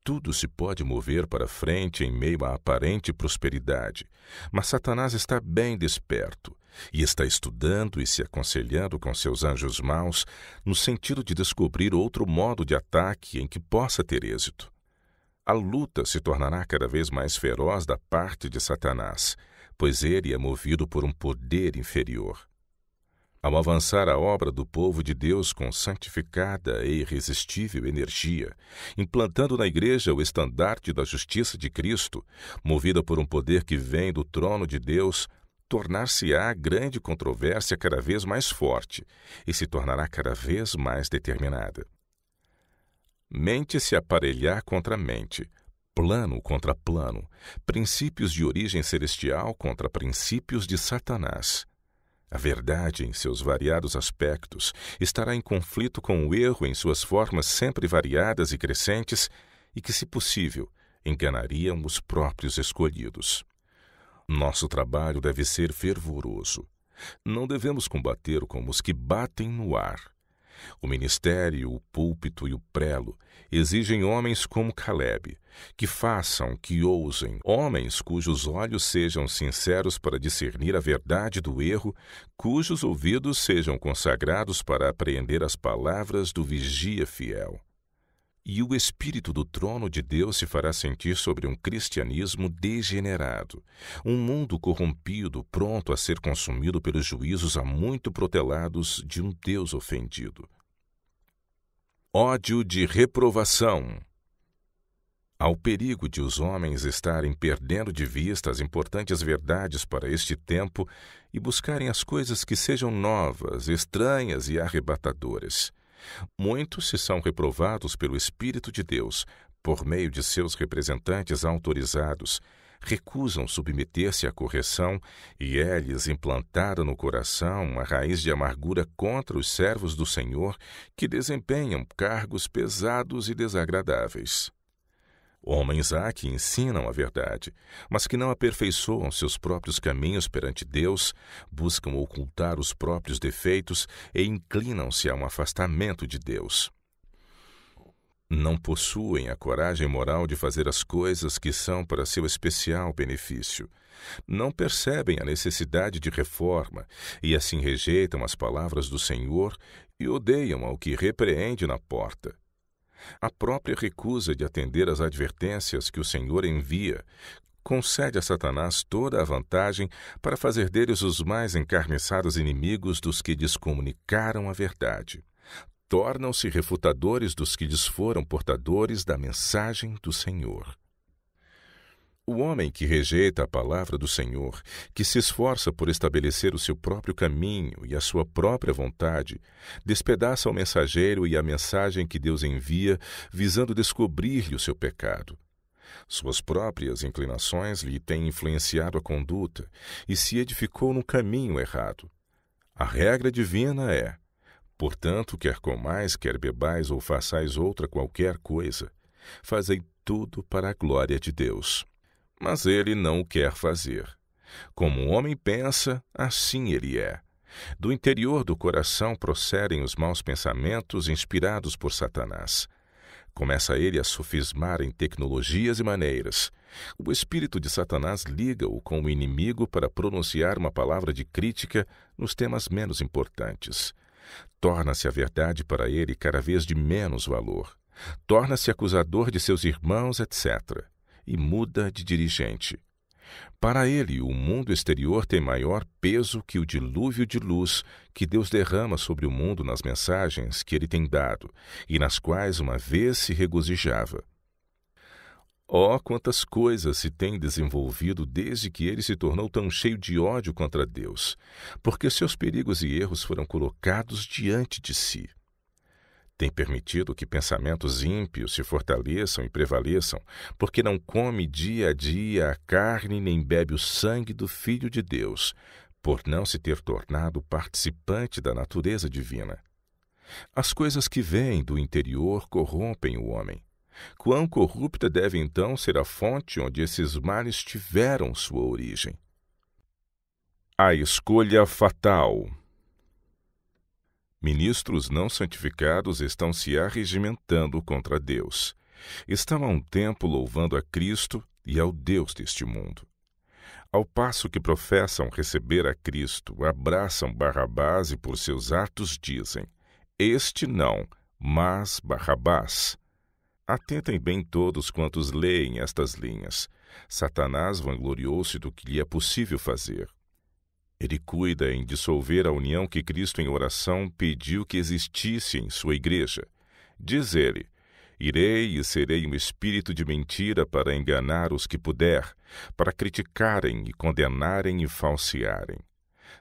[SPEAKER 1] Tudo se pode mover para frente em meio à aparente prosperidade, mas Satanás está bem desperto e está estudando e se aconselhando com seus anjos maus no sentido de descobrir outro modo de ataque em que possa ter êxito. A luta se tornará cada vez mais feroz da parte de Satanás, pois ele é movido por um poder inferior. Ao avançar a obra do povo de Deus com santificada e irresistível energia, implantando na Igreja o estandarte da justiça de Cristo, movida por um poder que vem do trono de Deus, tornar-se-á grande controvérsia cada vez mais forte e se tornará cada vez mais determinada. Mente se aparelhar contra mente, plano contra plano, princípios de origem celestial contra princípios de Satanás. A verdade, em seus variados aspectos, estará em conflito com o erro em suas formas sempre variadas e crescentes e que, se possível, enganariam os próprios escolhidos. Nosso trabalho deve ser fervoroso. Não devemos combater como os que batem no ar. O ministério, o púlpito e o prelo exigem homens como Caleb, que façam, que ousem, homens cujos olhos sejam sinceros para discernir a verdade do erro, cujos ouvidos sejam consagrados para apreender as palavras do vigia fiel. e o espírito do trono de Deus se fará sentir sobre um cristianismo degenerado, um mundo corrompido, pronto a ser consumido pelos juízos há muito protelados de um Deus ofendido. Ódio de reprovação. Ao perigo de os homens estarem perdendo de vista as importantes verdades para este tempo e buscarem as coisas que sejam novas, estranhas e arrebatadoras. Muitos se são reprovados pelo Espírito de Deus, por meio de seus representantes autorizados, recusam submeter-se à correção e é-lhes implantada no coração uma raiz de amargura contra os servos do Senhor que desempenham cargos pesados e desagradáveis. Homens há que ensinam a verdade, mas que não aperfeiçoam seus próprios caminhos perante Deus, buscam ocultar os próprios defeitos e inclinam-se a um afastamento de Deus. Não possuem a coragem moral de fazer as coisas que são para seu especial benefício. Não percebem a necessidade de reforma e assim rejeitam as palavras do Senhor e odeiam ao que repreende na porta. A própria recusa de atender às advertências que o Senhor envia concede a Satanás toda a vantagem para fazer deles os mais encarniçados inimigos dos que lhes comunicaram a verdade. Tornam-se refutadores dos que lhes foram portadores da mensagem do Senhor. O homem que rejeita a palavra do Senhor, que se esforça por estabelecer o seu próprio caminho e a sua própria vontade, despedaça o mensageiro e a mensagem que Deus envia, visando descobrir-lhe o seu pecado. Suas próprias inclinações lhe têm influenciado a conduta e se edificou no caminho errado. A regra divina é: portanto, quer comais, quer bebais ou façais outra qualquer coisa, fazei tudo para a glória de Deus. Mas ele não o quer fazer. Como o homem pensa, assim ele é. Do interior do coração procedem os maus pensamentos inspirados por Satanás. Começa ele a sofismar em tecnologias e maneiras. O espírito de Satanás liga-o com o inimigo para pronunciar uma palavra de crítica nos temas menos importantes. Torna-se a verdade para ele cada vez de menos valor. Torna-se acusador de seus irmãos, etc. E muda de dirigente. Para ele, o mundo exterior tem maior peso que o dilúvio de luz que Deus derrama sobre o mundo nas mensagens que ele tem dado e nas quais uma vez se regozijava. Oh, quantas coisas se tem desenvolvido desde que ele se tornou tão cheio de ódio contra Deus, porque seus perigos e erros foram colocados diante de si. Tem permitido que pensamentos ímpios se fortaleçam e prevaleçam, porque não come dia a dia a carne nem bebe o sangue do Filho de Deus, por não se ter tornado participante da natureza divina. As coisas que vêm do interior corrompem o homem. Quão corrupta deve então ser a fonte onde esses males tiveram sua origem? A escolha fatal. Ministros não santificados estão se arregimentando contra Deus. Estão há um tempo louvando a Cristo e ao Deus deste mundo. Ao passo que professam receber a Cristo, abraçam Barrabás e por seus atos dizem: este não, mas Barrabás. Atentem bem todos quantos leem estas linhas. Satanás vangloriou-se do que lhe é possível fazer. Ele cuida em dissolver a união que Cristo em oração pediu que existisse em sua igreja. Diz ele: irei e serei um espírito de mentira para enganar os que puder, para criticarem e condenarem e falsearem.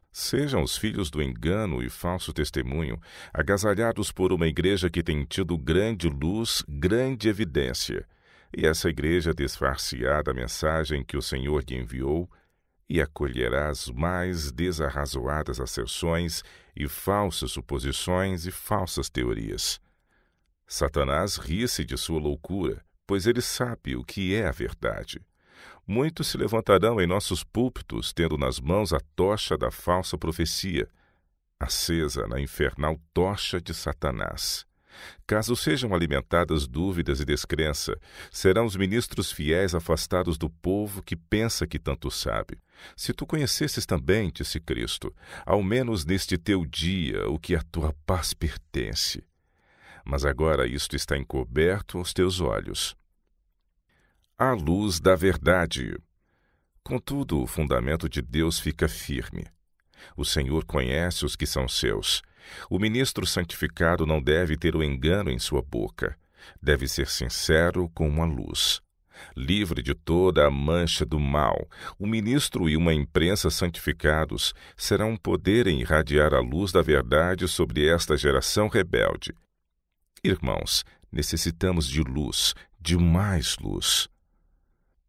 [SPEAKER 1] Sejam os filhos do engano e falso testemunho, agasalhados por uma igreja que tem tido grande luz, grande evidência, e essa igreja desfar-se-á da mensagem que o Senhor lhe enviou, e acolherá as mais desarrazoadas asserções e falsas suposições e falsas teorias. Satanás ri-se de sua loucura, pois ele sabe o que é a verdade. Muitos se levantarão em nossos púlpitos, tendo nas mãos a tocha da falsa profecia, acesa na infernal tocha de Satanás. Caso sejam alimentadas dúvidas e descrença, serão os ministros fiéis afastados do povo que pensa que tanto sabe. Se tu conhecesses também, disse Cristo, ao menos neste teu dia, o que à tua paz pertence. mas agora isto está encoberto aos teus olhos. A luz da verdade. Contudo, o fundamento de Deus fica firme. O Senhor conhece os que são seus. O ministro santificado não deve ter o engano em sua boca. Deve ser sincero como a luz. Livre de toda a mancha do mal, o ministro e uma imprensa santificados serão um poder em irradiar a luz da verdade sobre esta geração rebelde. Irmãos, necessitamos de luz, de mais luz.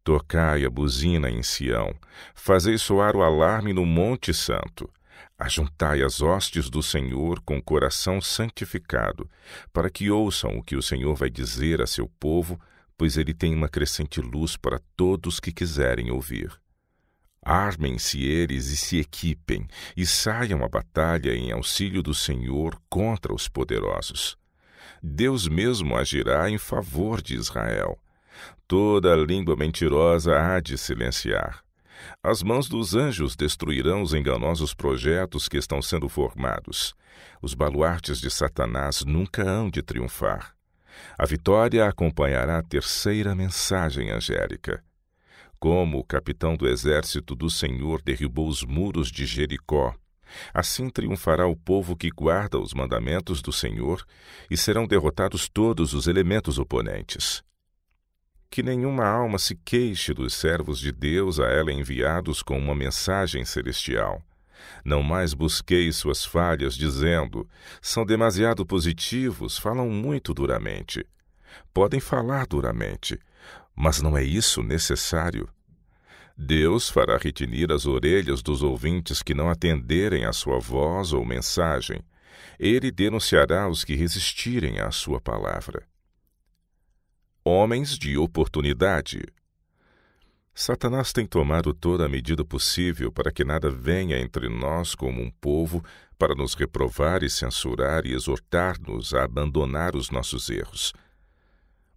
[SPEAKER 1] Tocai a buzina em Sião, fazei soar o alarme no Monte Santo. Ajuntai as hostes do Senhor com o coração santificado, para que ouçam o que o Senhor vai dizer a seu povo, pois ele tem uma crescente luz para todos que quiserem ouvir. Armem-se eles e se equipem, e saiam à batalha em auxílio do Senhor contra os poderosos. Deus mesmo agirá em favor de Israel. Toda língua mentirosa há de silenciar. As mãos dos anjos destruirão os enganosos projetos que estão sendo formados. Os baluartes de Satanás nunca hão de triunfar. A vitória acompanhará a terceira mensagem angélica. Como o capitão do exército do Senhor derrubou os muros de Jericó, assim triunfará o povo que guarda os mandamentos do Senhor, e serão derrotados todos os elementos oponentes. Que nenhuma alma se queixe dos servos de Deus a ela enviados com uma mensagem celestial. Não mais busqueis suas falhas, dizendo: são demasiado positivos, falam muito duramente. Podem falar duramente, mas não é isso necessário. Deus fará retinir as orelhas dos ouvintes que não atenderem à sua voz ou mensagem. Ele denunciará os que resistirem à sua palavra. Homens de oportunidade. Satanás tem tomado toda a medida possível para que nada venha entre nós como um povo para nos reprovar e censurar e exortar-nos a abandonar os nossos erros.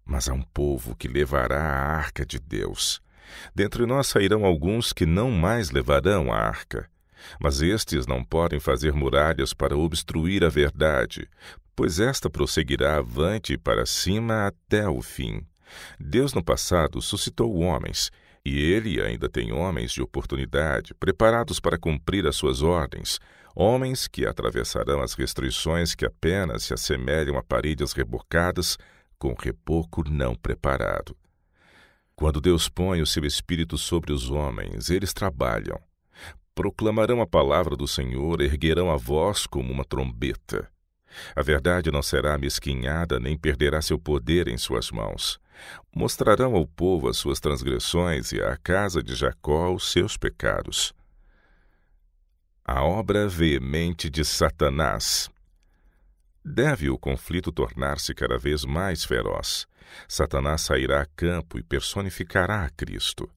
[SPEAKER 1] Mas há um povo que levará a arca de Deus. Dentre nós sairão alguns que não mais levarão a arca. Mas estes não podem fazer muralhas para obstruir a verdade, pois esta prosseguirá avante e para cima até o fim. Deus no passado suscitou homens, e ele ainda tem homens de oportunidade, preparados para cumprir as suas ordens, homens que atravessarão as restrições que apenas se assemelham a paredes rebocadas, com reboco não preparado. Quando Deus põe o seu Espírito sobre os homens, eles trabalham. Proclamarão a palavra do Senhor, erguerão a voz como uma trombeta. A verdade não será amesquinhada, nem perderá seu poder em suas mãos. Mostrarão ao povo as suas transgressões e à casa de Jacó os seus pecados. A obra veemente de Satanás. Deve o conflito tornar-se cada vez mais feroz. Satanás sairá a campo e personificará a Cristo.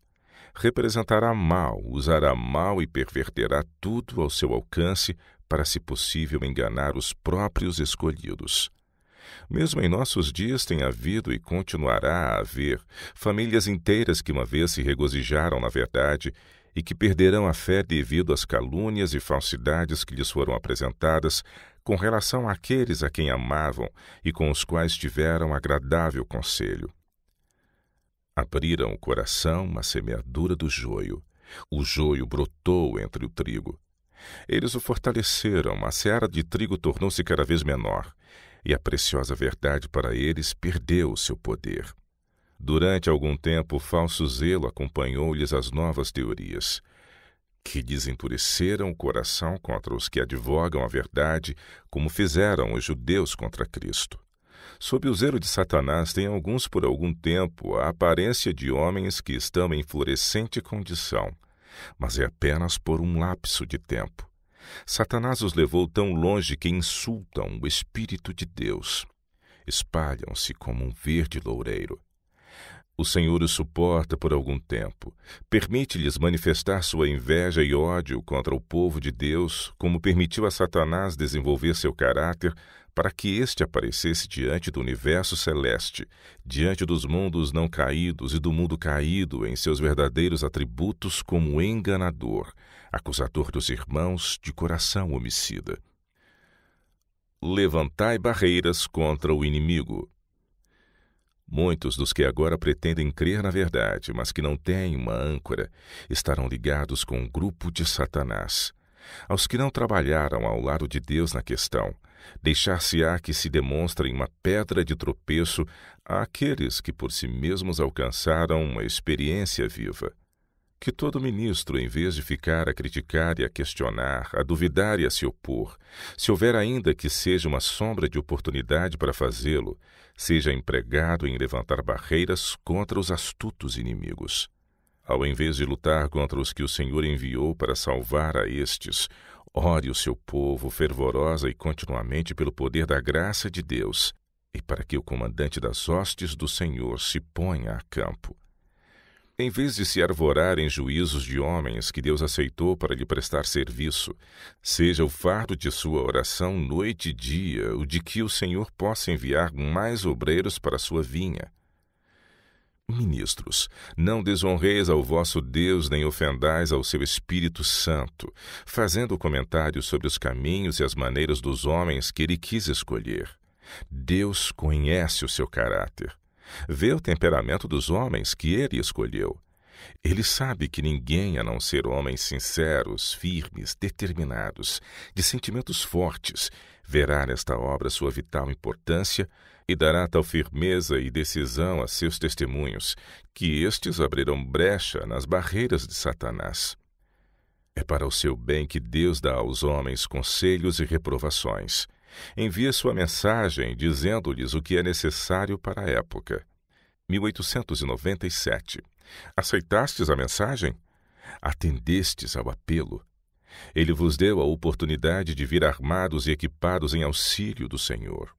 [SPEAKER 1] Representará mal, usará mal e perverterá tudo ao seu alcance para, se possível, enganar os próprios escolhidos. Mesmo em nossos dias tem havido e continuará a haver famílias inteiras que uma vez se regozijaram na verdade e que perderão a fé devido às calúnias e falsidades que lhes foram apresentadas com relação àqueles a quem amavam e com os quais tiveram agradável conselho. Abriram o coração à semeadura do joio. O joio brotou entre o trigo. Eles o fortaleceram, a seara de trigo tornou-se cada vez menor, e a preciosa verdade para eles perdeu o seu poder. Durante algum tempo, o falso zelo acompanhou-lhes as novas teorias, que desendureceram o coração contra os que advogam a verdade, como fizeram os judeus contra Cristo. Sob o zelo de Satanás, tem alguns por algum tempo a aparência de homens que estão em florescente condição, mas é apenas por um lapso de tempo. Satanás os levou tão longe que insultam o Espírito de Deus. Espalham-se como um verde loureiro. O Senhor os suporta por algum tempo. Permite-lhes manifestar sua inveja e ódio contra o povo de Deus, como permitiu a Satanás desenvolver seu caráter para que este aparecesse diante do universo celeste, diante dos mundos não caídos e do mundo caído em seus verdadeiros atributos como enganador, acusador dos irmãos, de coração homicida. levantai barreiras contra o inimigo. Muitos dos que agora pretendem crer na verdade, mas que não têm uma âncora, estarão ligados com o grupo de Satanás. Aos que não trabalharam ao lado de Deus na questão, deixar-se-á que se demonstrem uma pedra de tropeço àqueles que por si mesmos alcançaram uma experiência viva. Que todo ministro, em vez de ficar a criticar e a questionar, a duvidar e a se opor, se houver ainda que seja uma sombra de oportunidade para fazê-lo, seja empregado em levantar barreiras contra os astutos inimigos. Ao invés de lutar contra os que o Senhor enviou para salvar a estes, ore o seu povo fervorosa e continuamente pelo poder da graça de Deus, e para que o comandante das hostes do Senhor se ponha a campo. Em vez de se arvorar em juízos de homens que Deus aceitou para lhe prestar serviço, seja o fardo de sua oração noite e dia o de que o Senhor possa enviar mais obreiros para a sua vinha. Ministros, não desonreis ao vosso Deus nem ofendais ao seu Espírito Santo, fazendo comentários sobre os caminhos e as maneiras dos homens que ele quis escolher. Deus conhece o seu caráter. Vê o temperamento dos homens que ele escolheu. Ele sabe que ninguém, a não ser homens sinceros, firmes, determinados, de sentimentos fortes, verá nesta obra sua vital importância e dará tal firmeza e decisão a seus testemunhos, que estes abrirão brecha nas barreiras de Satanás. É para o seu bem que Deus dá aos homens conselhos e reprovações. Envia sua mensagem dizendo-lhes o que é necessário para a época. 1897. Aceitastes a mensagem? Atendestes ao apelo? Ele vos deu a oportunidade de vir armados e equipados em auxílio do Senhor.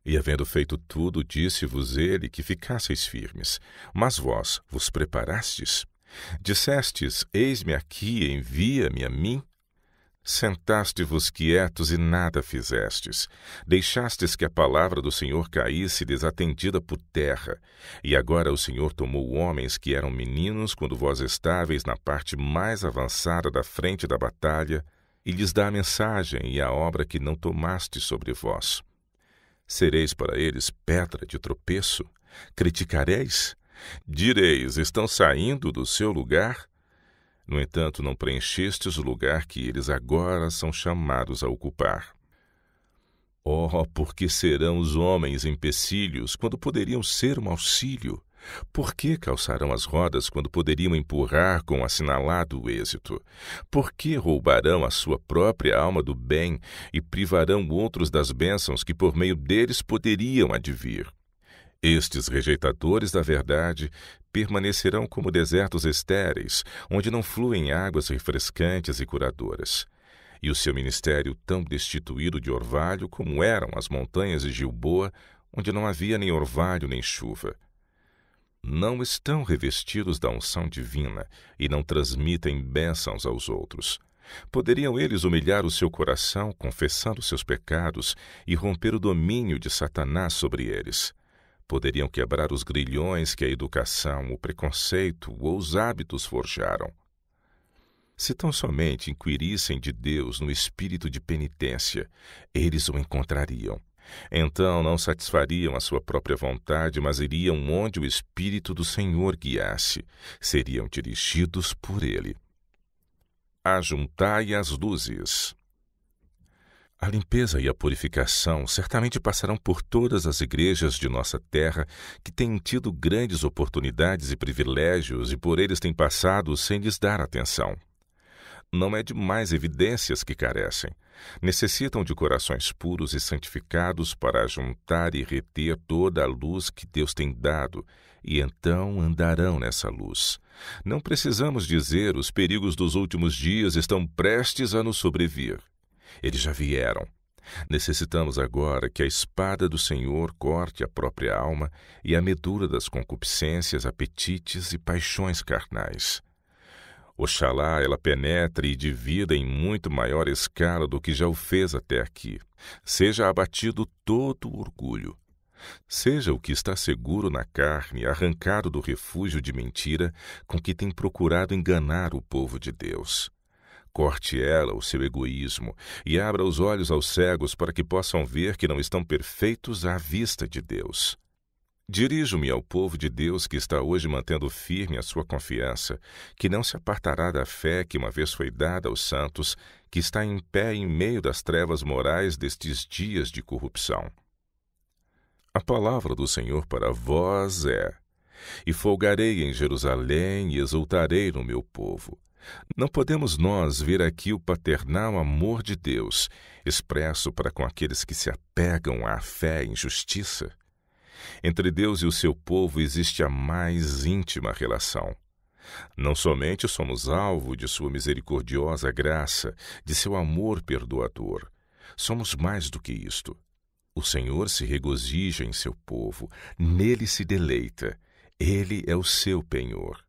[SPEAKER 1] E havendo feito tudo, disse-vos ele que ficasseis firmes. Mas vós vos preparastes? Dissestes, eis-me aqui, envia-me a mim? Sentaste-vos quietos e nada fizestes. Deixastes que a palavra do Senhor caísse desatendida por terra. E agora o Senhor tomou homens que eram meninos quando vós estáveis na parte mais avançada da frente da batalha, e lhes dá a mensagem e a obra que não tomastes sobre vós. Sereis para eles pedra de tropeço? Criticareis? Direis, estão saindo do seu lugar? No entanto, não preenchestes o lugar que eles agora são chamados a ocupar. Oh, por que serão os homens empecilhos quando poderiam ser um auxílio? Por que calçarão as rodas quando poderiam empurrar com assinalado êxito? Por que roubarão a sua própria alma do bem e privarão outros das bênçãos que por meio deles poderiam advir? Estes rejeitadores da verdade permanecerão como desertos estéreis, onde não fluem águas refrescantes e curadoras. E o seu ministério tão destituído de orvalho como eram as montanhas de Gilboa, onde não havia nem orvalho nem chuva. Não estão revestidos da unção divina e não transmitem bênçãos aos outros. Poderiam eles humilhar o seu coração, confessando seus pecados, e romper o domínio de Satanás sobre eles. Poderiam quebrar os grilhões que a educação, o preconceito ou os hábitos forjaram. Se tão somente inquirissem de Deus no espírito de penitência, eles o encontrariam. Então não satisfariam a sua própria vontade, mas iriam onde o Espírito do Senhor guiasse. Seriam dirigidos por ele. Ajuntai as luzes. A limpeza e a purificação certamente passarão por todas as igrejas de nossa terra que têm tido grandes oportunidades e privilégios e por eles têm passado sem lhes dar atenção. Não é de mais evidências que carecem. Necessitam de corações puros e santificados para ajuntar e reter toda a luz que Deus tem dado, e então andarão nessa luz. Não precisamos dizer os perigos dos últimos dias estão prestes a nos sobrevir. Eles já vieram. Necessitamos agora que a espada do Senhor corte a própria alma e a medula das concupiscências, apetites e paixões carnais. Oxalá ela penetre e divida em muito maior escala do que já o fez até aqui. Seja abatido todo o orgulho. Seja o que está seguro na carne, arrancado do refúgio de mentira com que tem procurado enganar o povo de Deus. Corte ela o seu egoísmo e abra os olhos aos cegos para que possam ver que não estão perfeitos à vista de Deus. Dirijo-me ao povo de Deus que está hoje mantendo firme a sua confiança, que não se apartará da fé que uma vez foi dada aos santos, que está em pé em meio das trevas morais destes dias de corrupção. A palavra do Senhor para vós é: e folgarei em Jerusalém e exultarei no meu povo. Não podemos nós ver aqui o paternal amor de Deus, expresso para com aqueles que se apegam à fé em justiça? Entre Deus e o seu povo existe a mais íntima relação. Não somente somos alvo de sua misericordiosa graça, de seu amor perdoador. Somos mais do que isto. O Senhor se regozija em seu povo, nele se deleita. Ele é o seu penhor.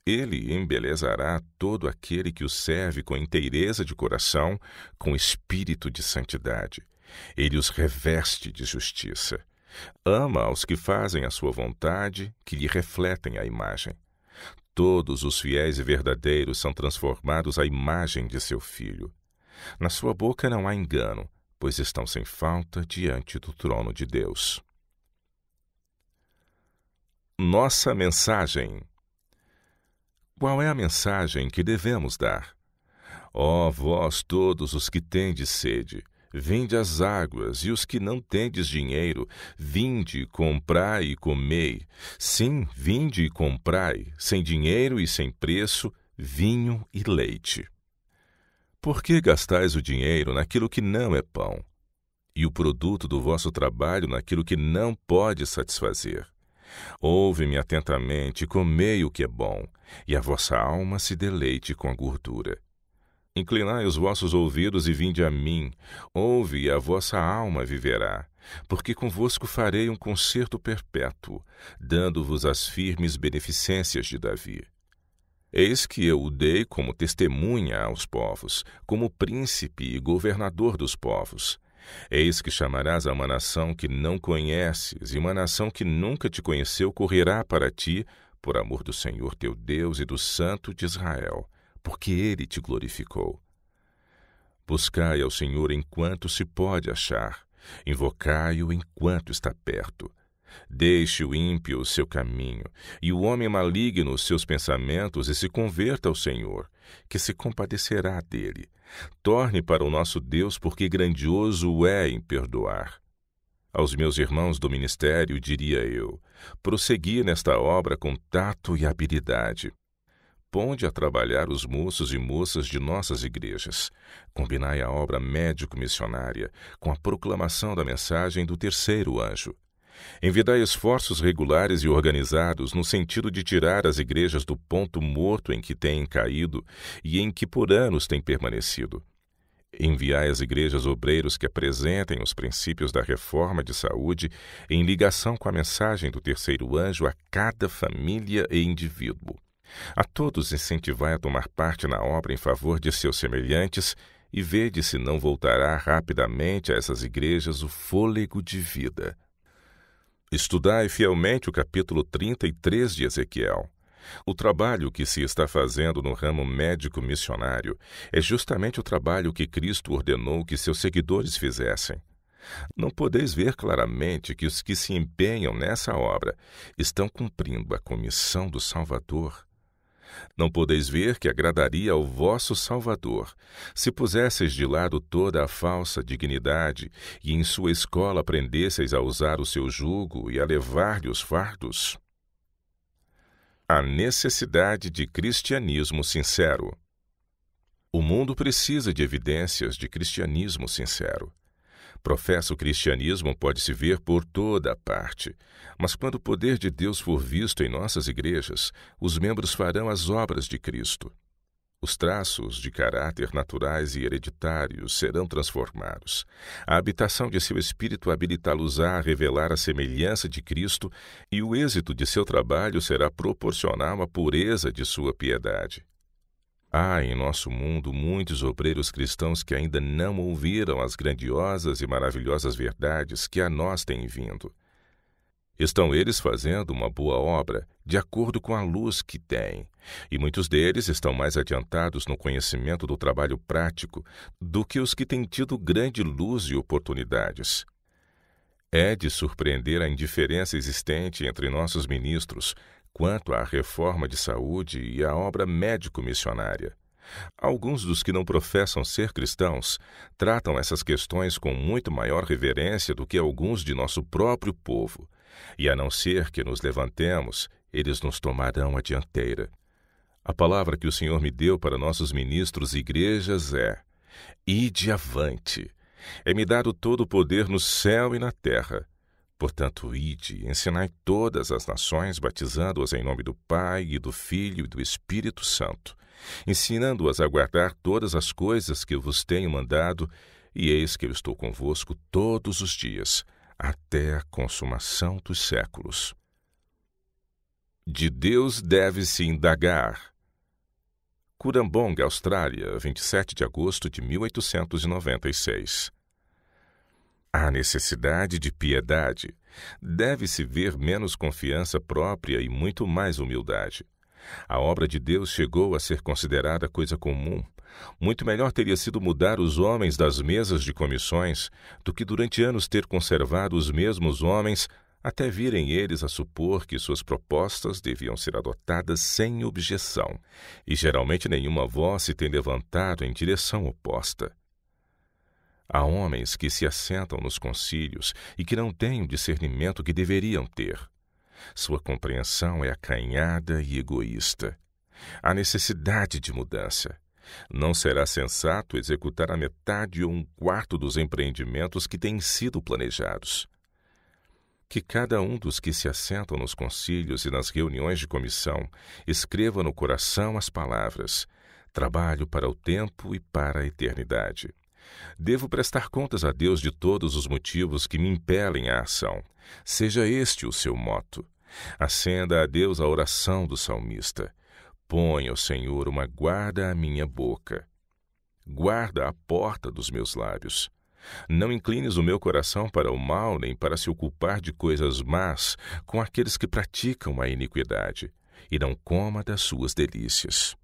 [SPEAKER 1] Ele embelezará todo aquele que o serve com inteireza de coração, com espírito de santidade. Ele os reveste de justiça. Ama aos que fazem a sua vontade, que lhe refletem a imagem. Todos os fiéis e verdadeiros são transformados à imagem de seu Filho. Na sua boca não há engano, pois estão sem falta diante do trono de Deus. Nossa mensagem. Qual é a mensagem que devemos dar? Ó vós todos os que tendes sede, vinde às águas, e os que não tendes dinheiro, vinde, comprai e comei. Sim, vinde e comprai, sem dinheiro e sem preço, vinho e leite. Por que gastais o dinheiro naquilo que não é pão, e o produto do vosso trabalho naquilo que não pode satisfazer? Ouve-me atentamente, comei o que é bom, e a vossa alma se deleite com a gordura. Inclinai os vossos ouvidos e vinde a mim, ouve e a vossa alma viverá, porque convosco farei um concerto perpétuo, dando-vos as firmes beneficências de Davi. Eis que eu o dei como testemunha aos povos, como príncipe e governador dos povos. Eis que chamarás a uma nação que não conheces, e uma nação que nunca te conheceu correrá para ti, por amor do Senhor teu Deus e do Santo de Israel, porque ele te glorificou. Buscai ao Senhor enquanto se pode achar, invocai-o enquanto está perto. Deixe o ímpio o seu caminho, e o homem maligno os seus pensamentos, e se converta ao Senhor, que se compadecerá dele. Torne para o nosso Deus, porque grandioso é em perdoar. Aos meus irmãos do ministério diria eu: prossegui nesta obra com tato e habilidade. Ponde a trabalhar os moços e moças de nossas igrejas. Combinai a obra médico-missionária com a proclamação da mensagem do terceiro anjo. Envidai esforços regulares e organizados no sentido de tirar as igrejas do ponto morto em que têm caído e em que por anos têm permanecido. Enviai às igrejas obreiros que apresentem os princípios da reforma de saúde em ligação com a mensagem do terceiro anjo a cada família e indivíduo. A todos incentivai a tomar parte na obra em favor de seus semelhantes e vede se não voltará rapidamente a essas igrejas o fôlego de vida. Estudai fielmente o capítulo 33 de Ezequiel. O trabalho que se está fazendo no ramo médico-missionário é justamente o trabalho que Cristo ordenou que seus seguidores fizessem. Não podeis ver claramente que os que se empenham nessa obra estão cumprindo a comissão do Salvador? Não podeis ver que agradaria ao vosso Salvador se pusesseis de lado toda a falsa dignidade e em sua escola aprendesseis a usar o seu jugo e a levar-lhe os fardos? A necessidade de cristianismo sincero. O mundo precisa de evidências de cristianismo sincero. Professa o cristianismo pode-se ver por toda a parte, mas quando o poder de Deus for visto em nossas igrejas, os membros farão as obras de Cristo. Os traços de caráter naturais e hereditários serão transformados. A habitação de seu espírito habilitá-los-á a revelar a semelhança de Cristo e o êxito de seu trabalho será proporcional à pureza de sua piedade. Há em nosso mundo muitos obreiros cristãos que ainda não ouviram as grandiosas e maravilhosas verdades que a nós têm vindo. Estão eles fazendo uma boa obra, de acordo com a luz que têm, e muitos deles estão mais adiantados no conhecimento do trabalho prático do que os que têm tido grande luz e oportunidades. É de surpreender a indiferença existente entre nossos ministros quanto à reforma de saúde e à obra médico-missionária. Alguns dos que não professam ser cristãos tratam essas questões com muito maior reverência do que alguns de nosso próprio povo, e a não ser que nos levantemos, eles nos tomarão a dianteira. A palavra que o Senhor me deu para nossos ministros e igrejas é: ide avante. É-me dado todo o poder no céu e na terra. Portanto, ide e ensinai todas as nações, batizando-as em nome do Pai e do Filho e do Espírito Santo, ensinando-as a guardar todas as coisas que eu vos tenho mandado, e eis que eu estou convosco todos os dias, até a consumação dos séculos. De Deus deve-se indagar. Currambong, Austrália, 27 de agosto de 1896. Há necessidade de piedade. Deve-se ver menos confiança própria e muito mais humildade. A obra de Deus chegou a ser considerada coisa comum. Muito melhor teria sido mudar os homens das mesas de comissões do que durante anos ter conservado os mesmos homens até virem eles a supor que suas propostas deviam ser adotadas sem objeção, e geralmente nenhuma voz se tem levantado em direção oposta. Há homens que se assentam nos concílios e que não têm o discernimento que deveriam ter. Sua compreensão é acanhada e egoísta. Há necessidade de mudança. Não será sensato executar a metade ou um quarto dos empreendimentos que têm sido planejados. Que cada um dos que se assentam nos concílios e nas reuniões de comissão escreva no coração as palavras: trabalho para o tempo e para a eternidade. Devo prestar contas a Deus de todos os motivos que me impelem à ação. Seja este o seu moto. Acenda a Deus a oração do salmista. Põe, ó Senhor, uma guarda à minha boca. Guarda a porta dos meus lábios. Não inclines o meu coração para o mal, nem para se ocupar de coisas más com aqueles que praticam a iniquidade, e não coma das suas delícias.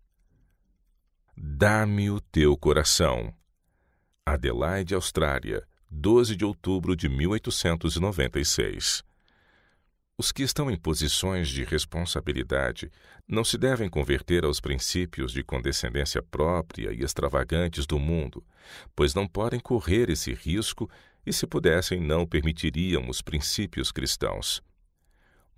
[SPEAKER 1] Dá-me o teu coração. Adelaide, Austrália, 12 de outubro de 1896. Os que estão em posições de responsabilidade não se devem converter aos princípios de condescendência própria e extravagantes do mundo, pois não podem correr esse risco e, se pudessem, não permitiriam os princípios cristãos.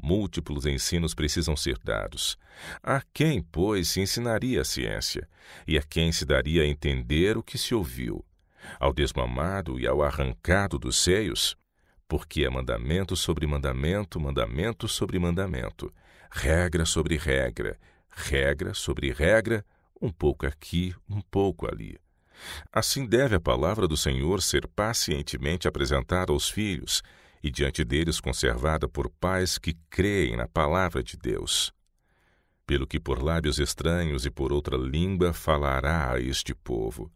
[SPEAKER 1] Múltiplos ensinos precisam ser dados. A quem, pois, se ensinaria a ciência? E a quem se daria a entender o que se ouviu? Ao desmamado e ao arrancado dos seios? Porque é mandamento sobre mandamento, mandamento sobre mandamento, regra sobre regra, regra sobre regra, um pouco aqui, um pouco ali. Assim deve a palavra do Senhor ser pacientemente apresentada aos filhos e diante deles conservada por pais que creem na palavra de Deus. Pelo que por lábios estranhos e por outra língua falará a este povo,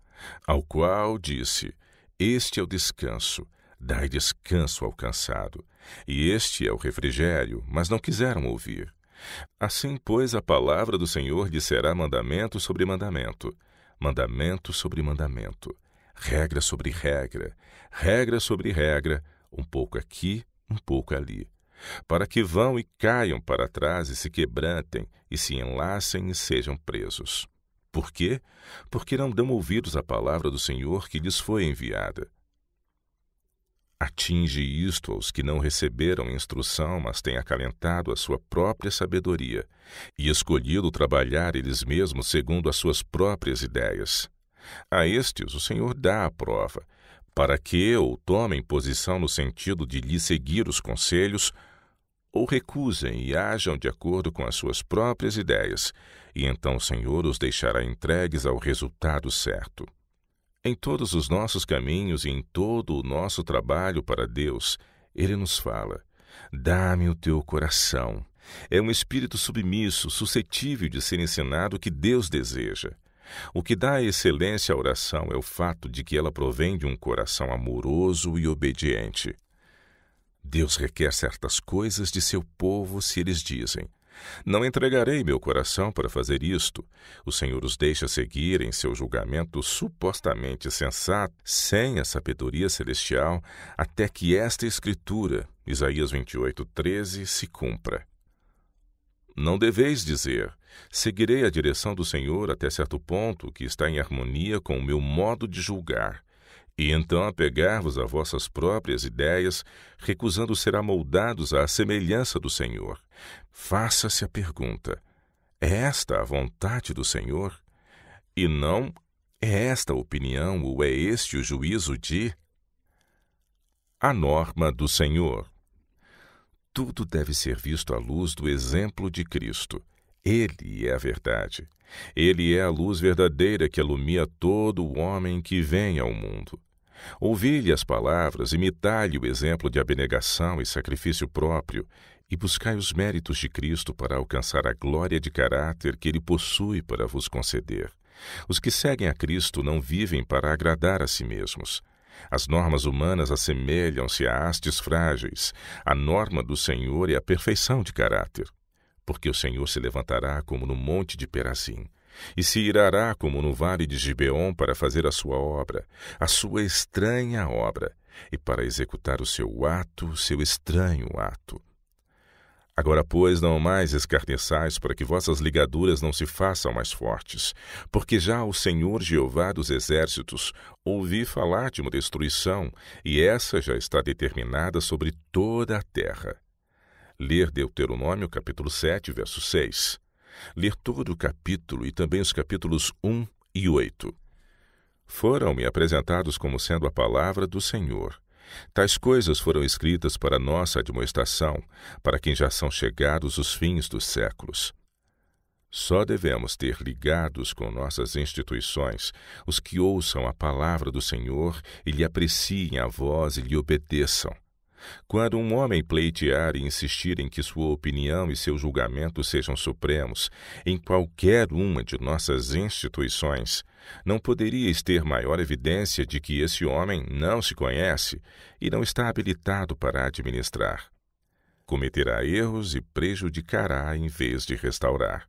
[SPEAKER 1] ao qual disse: este é o descanso, dai descanso ao cansado, e este é o refrigério, mas não quiseram ouvir. Assim, pois, a palavra do Senhor lhe será mandamento sobre mandamento, mandamento sobre mandamento, regra sobre regra, regra sobre regra, um pouco aqui, um pouco ali, para que vão e caiam para trás e se quebrantem, e se enlacem e sejam presos. Por quê? Porque não dão ouvidos à palavra do Senhor que lhes foi enviada. Atinge isto aos que não receberam instrução, mas têm acalentado a sua própria sabedoria e escolhido trabalhar eles mesmos segundo as suas próprias ideias. A estes o Senhor dá a prova, para que ou tomem posição no sentido de lhe seguir os conselhos, ou recusem e ajam de acordo com as suas próprias ideias, e então o Senhor os deixará entregues ao resultado certo. Em todos os nossos caminhos e em todo o nosso trabalho para Deus, Ele nos fala: dá-me o teu coração. É um espírito submisso, suscetível de ser ensinado que Deus deseja. O que dá excelência à oração é o fato de que ela provém de um coração amoroso e obediente. Deus requer certas coisas de seu povo se eles dizem: não entregarei meu coração para fazer isto. O Senhor os deixa seguir em seu julgamento supostamente sensato, sem a sabedoria celestial, até que esta escritura, Isaías 28:13, se cumpra. Não deveis dizer: seguirei a direção do Senhor até certo ponto que está em harmonia com o meu modo de julgar, e então apegar-vos a vossas próprias ideias, recusando ser amoldados à semelhança do Senhor. Faça-se a pergunta: é esta a vontade do Senhor? E não: é esta a opinião ou é este o juízo de... A norma do Senhor. Tudo deve ser visto à luz do exemplo de Cristo. Ele é a verdade. Ele é a luz verdadeira que alumia todo o homem que vem ao mundo. Ouvi-lhe as palavras, imitai-lhe o exemplo de abnegação e sacrifício próprio, e buscai os méritos de Cristo para alcançar a glória de caráter que Ele possui para vos conceder. Os que seguem a Cristo não vivem para agradar a si mesmos. As normas humanas assemelham-se a hastes frágeis. A norma do Senhor é a perfeição de caráter. Porque o Senhor se levantará como no monte de Perazim, e se irará como no vale de Gibeon para fazer a sua obra, a sua estranha obra, e para executar o seu estranho ato. Agora, pois, não mais escarneçais para que vossas ligaduras não se façam mais fortes, porque já o Senhor Jeová dos Exércitos ouvi falar de uma destruição, e essa já está determinada sobre toda a terra. Ler Deuteronômio capítulo 7, verso 6. Ler todo o capítulo e também os capítulos 1 e 8. Foram-me apresentados como sendo a palavra do Senhor. Tais coisas foram escritas para nossa admoestação, para quem já são chegados os fins dos séculos. Só devemos ter ligados com nossas instituições os que ouçam a palavra do Senhor e lhe apreciem a voz e lhe obedeçam. Quando um homem pleitear e insistir em que sua opinião e seu julgamento sejam supremos em qualquer uma de nossas instituições, não poderíeis ter maior evidência de que esse homem não se conhece e não está habilitado para administrar. Cometerá erros e prejudicará em vez de restaurar.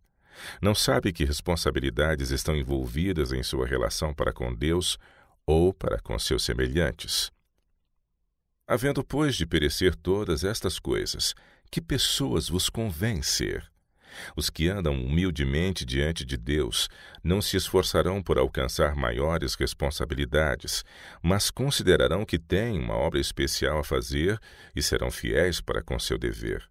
[SPEAKER 1] Não sabe que responsabilidades estão envolvidas em sua relação para com Deus ou para com seus semelhantes. Havendo, pois, de perecer todas estas coisas, que pessoas vos convém ser? Os que andam humildemente diante de Deus não se esforçarão por alcançar maiores responsabilidades, mas considerarão que têm uma obra especial a fazer e serão fiéis para com seu dever.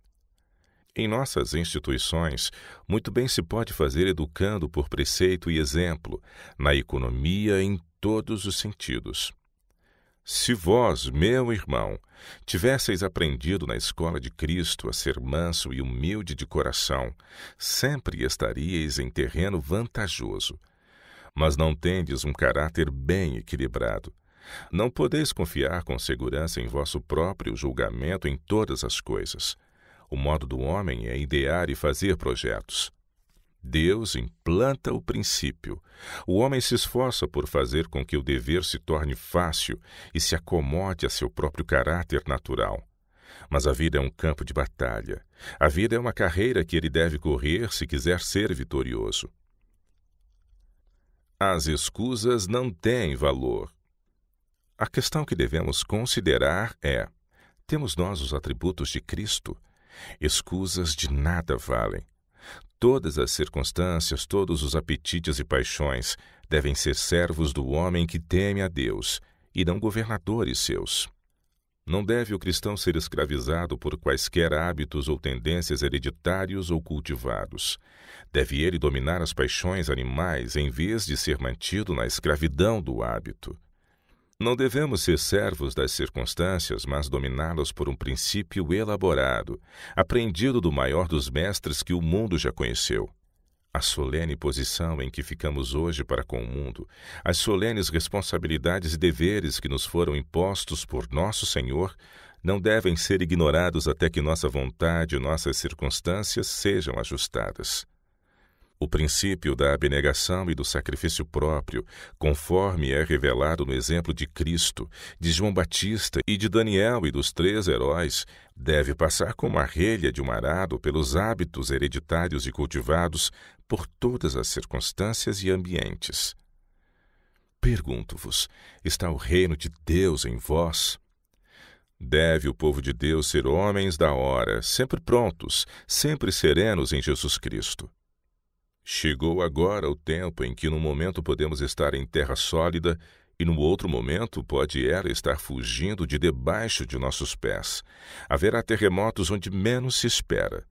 [SPEAKER 1] Em nossas instituições, muito bem se pode fazer educando por preceito e exemplo, na economia em todos os sentidos. Se vós, meu irmão, tivesseis aprendido na escola de Cristo a ser manso e humilde de coração, sempre estaríeis em terreno vantajoso. Mas não tendes um caráter bem equilibrado. Não podeis confiar com segurança em vosso próprio julgamento em todas as coisas. O modo do homem é idear e fazer projetos. Deus implanta o princípio. O homem se esforça por fazer com que o dever se torne fácil e se acomode a seu próprio caráter natural. Mas a vida é um campo de batalha. A vida é uma carreira que ele deve correr se quiser ser vitorioso. As escusas não têm valor. A questão que devemos considerar é: temos nós os atributos de Cristo? Escusas de nada valem. Todas as circunstâncias, todos os apetites e paixões devem ser servos do homem que teme a Deus, e não governadores seus. Não deve o cristão ser escravizado por quaisquer hábitos ou tendências hereditários ou cultivados. Deve ele dominar as paixões animais em vez de ser mantido na escravidão do hábito. Não devemos ser servos das circunstâncias, mas dominá-las por um princípio elaborado, aprendido do maior dos mestres que o mundo já conheceu. A solene posição em que ficamos hoje para com o mundo, as solenes responsabilidades e deveres que nos foram impostos por nosso Senhor, não devem ser ignorados até que nossa vontade e nossas circunstâncias sejam ajustadas. O princípio da abnegação e do sacrifício próprio, conforme é revelado no exemplo de Cristo, de João Batista e de Daniel e dos 3 heróis, deve passar como a relha de um arado pelos hábitos hereditários e cultivados por todas as circunstâncias e ambientes. Pergunto-vos, está o reino de Deus em vós? Deve o povo de Deus ser homens da hora, sempre prontos, sempre serenos em Jesus Cristo. Chegou agora o tempo em que num momento podemos estar em terra sólida e no outro momento pode ela estar fugindo de debaixo de nossos pés. Haverá terremotos onde menos se espera.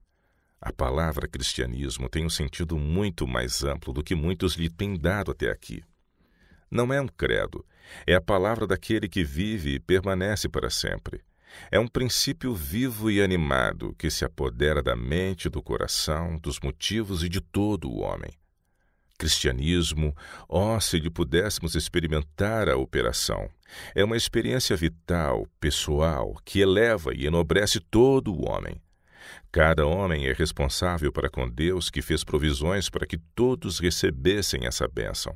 [SPEAKER 1] A palavra cristianismo tem um sentido muito mais amplo do que muitos lhe têm dado até aqui. Não é um credo, é a palavra daquele que vive e permanece para sempre. É um princípio vivo e animado que se apodera da mente, do coração, dos motivos e de todo o homem. Cristianismo, se lhe pudéssemos experimentar a operação, é uma experiência vital, pessoal, que eleva e enobrece todo o homem. Cada homem é responsável para com Deus, que fez provisões para que todos recebessem essa bênção.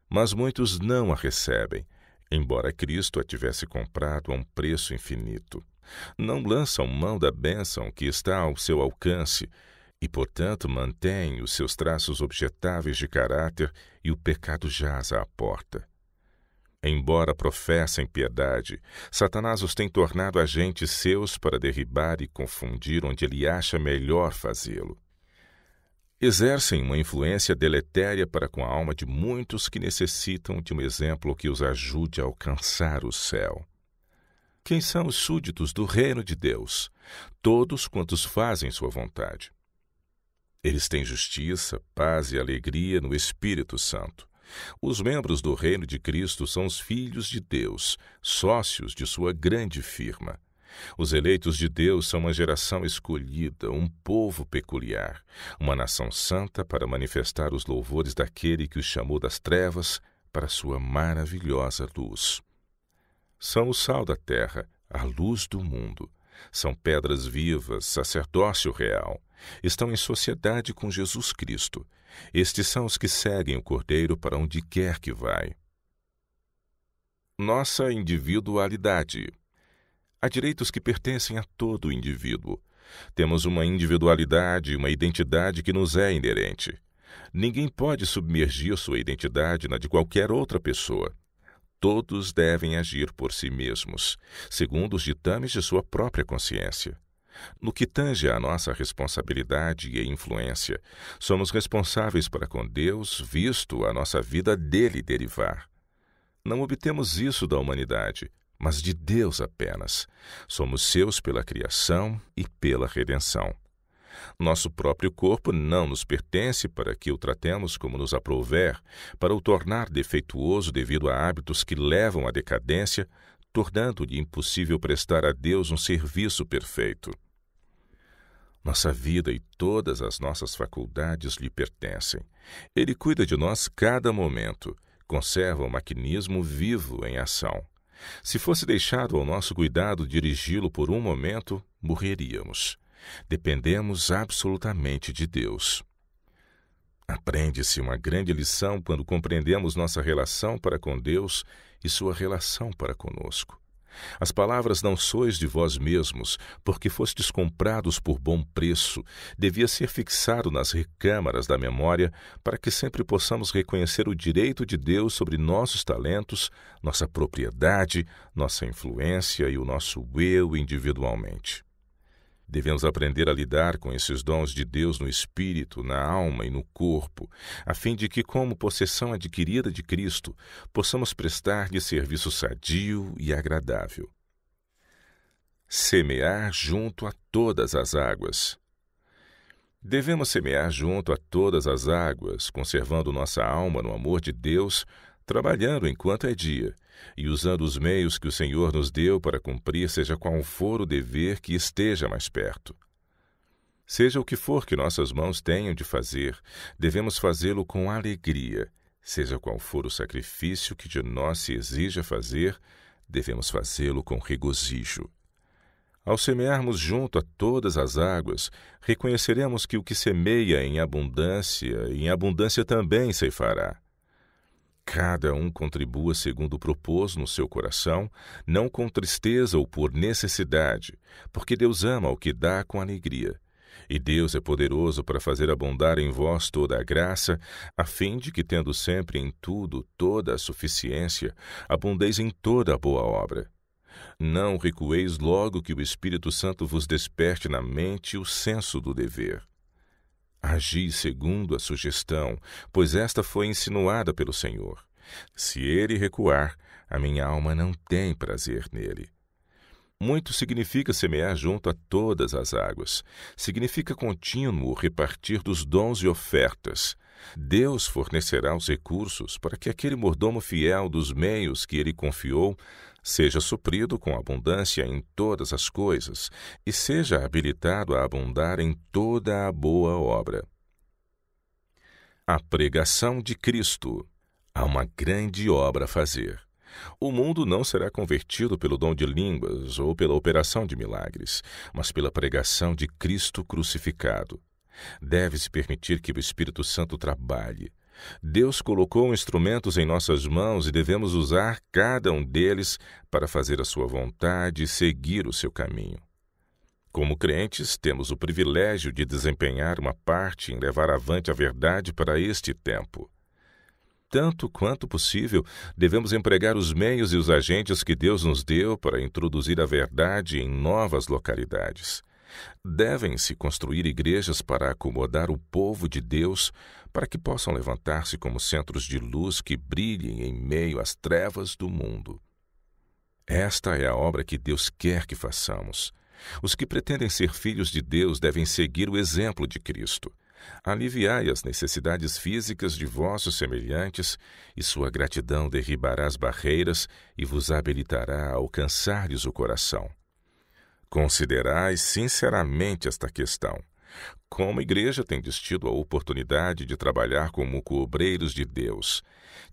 [SPEAKER 1] Mas muitos não a recebem, embora Cristo a tivesse comprado a um preço infinito. Não lançam mão da bênção que está ao seu alcance e, portanto, mantêm os seus traços objetáveis de caráter e o pecado jaz à porta. Embora professem piedade, Satanás os tem tornado agentes seus para derribar e confundir onde ele acha melhor fazê-lo. Exercem uma influência deletéria para com a alma de muitos que necessitam de um exemplo que os ajude a alcançar o céu. Quem são os súditos do reino de Deus? Todos quantos fazem sua vontade. Eles têm justiça, paz e alegria no Espírito Santo. Os membros do reino de Cristo são os filhos de Deus, sócios de sua grande firma. Os eleitos de Deus são uma geração escolhida, um povo peculiar, uma nação santa para manifestar os louvores daquele que os chamou das trevas para sua maravilhosa luz. São o sal da terra, a luz do mundo. São pedras vivas, sacerdócio real. Estão em sociedade com Jesus Cristo. Estes são os que seguem o Cordeiro para onde quer que vai. Nossa individualidade. Há direitos que pertencem a todo o indivíduo. Temos uma individualidade, uma identidade que nos é inerente. Ninguém pode submergir sua identidade na de qualquer outra pessoa. Todos devem agir por si mesmos, segundo os ditames de sua própria consciência. No que tange à nossa responsabilidade e influência, somos responsáveis para com Deus, visto a nossa vida dele derivar. Não obtemos isso da humanidade, mas de Deus apenas. Somos seus pela criação e pela redenção. Nosso próprio corpo não nos pertence para que o tratemos como nos aprouver, para o tornar defeituoso devido a hábitos que levam à decadência, tornando-lhe impossível prestar a Deus um serviço perfeito. Nossa vida e todas as nossas faculdades lhe pertencem. Ele cuida de nós cada momento, conserva o maquinismo vivo em ação. Se fosse deixado ao nosso cuidado dirigi-lo por um momento, morreríamos. Dependemos absolutamente de Deus. Aprende-se uma grande lição quando compreendemos nossa relação para com Deus e sua relação para conosco. As palavras "não sois de vós mesmos, porque fostes comprados por bom preço" devia ser fixado nas recâmaras da memória para que sempre possamos reconhecer o direito de Deus sobre nossos talentos, nossa propriedade, nossa influência e o nosso eu individualmente. Devemos aprender a lidar com esses dons de Deus no espírito, na alma e no corpo, a fim de que, como possessão adquirida de Cristo, possamos prestar-lhe serviço sadio e agradável. Semear junto a todas as águas. Devemos semear junto a todas as águas, conservando nossa alma no amor de Deus, trabalhando enquanto é dia, e usando os meios que o Senhor nos deu para cumprir seja qual for o dever que esteja mais perto. Seja o que for que nossas mãos tenham de fazer, devemos fazê-lo com alegria. Seja qual for o sacrifício que de nós se exija fazer, devemos fazê-lo com regozijo. Ao semearmos junto a todas as águas, reconheceremos que o que semeia em abundância também ceifará. Cada um contribua segundo propôs no seu coração, não com tristeza ou por necessidade, porque Deus ama o que dá com alegria. E Deus é poderoso para fazer abundar em vós toda a graça, a fim de que, tendo sempre em tudo toda a suficiência, abundeis em toda a boa obra. Não recueis logo que o Espírito Santo vos desperte na mente o senso do dever. Agi segundo a sugestão, pois esta foi insinuada pelo Senhor. Se ele recuar, a minha alma não tem prazer nele. Muito significa semear junto a todas as águas. Significa contínuo repartir dos dons e ofertas. Deus fornecerá os recursos para que aquele mordomo fiel dos meios que ele confiou seja suprido com abundância em todas as coisas e seja habilitado a abundar em toda a boa obra. A pregação de Cristo. Há uma grande obra a fazer. O mundo não será convertido pelo dom de línguas ou pela operação de milagres, mas pela pregação de Cristo crucificado. Deve-se permitir que o Espírito Santo trabalhe. Deus colocou instrumentos em nossas mãos e devemos usar cada um deles para fazer a sua vontade e seguir o seu caminho. Como crentes, temos o privilégio de desempenhar uma parte em levar avante a verdade para este tempo. Tanto quanto possível, devemos empregar os meios e os agentes que Deus nos deu para introduzir a verdade em novas localidades. Devem-se construir igrejas para acomodar o povo de Deus, para que possam levantar-se como centros de luz que brilhem em meio às trevas do mundo. Esta é a obra que Deus quer que façamos. Os que pretendem ser filhos de Deus devem seguir o exemplo de Cristo. Aliviai as necessidades físicas de vossos semelhantes, e sua gratidão derribará as barreiras e vos habilitará a alcançar-lhes o coração. Considerai sinceramente esta questão. Como igreja, tendes tido a oportunidade de trabalhar como coobreiros de Deus.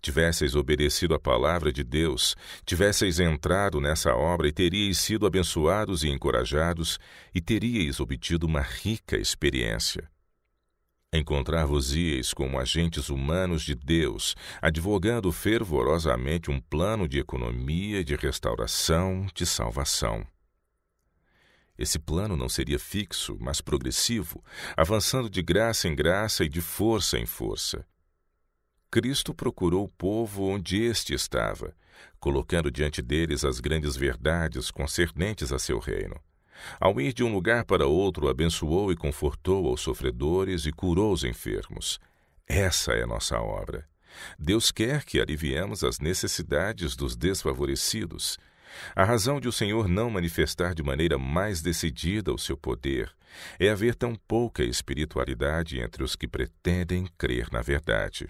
[SPEAKER 1] Tivesseis obedecido à palavra de Deus, tivesseis entrado nessa obra e teríeis sido abençoados e encorajados, e teríeis obtido uma rica experiência. Encontrar-vos-íeis como agentes humanos de Deus, advogando fervorosamente um plano de economia, de restauração, de salvação. Esse plano não seria fixo, mas progressivo, avançando de graça em graça e de força em força. Cristo procurou o povo onde este estava, colocando diante deles as grandes verdades concernentes a seu reino. Ao ir de um lugar para outro, abençoou e confortou aos sofredores e curou os enfermos. Essa é nossa obra. Deus quer que aliviemos as necessidades dos desfavorecidos. A razão de o Senhor não manifestar de maneira mais decidida o seu poder é haver tão pouca espiritualidade entre os que pretendem crer na verdade.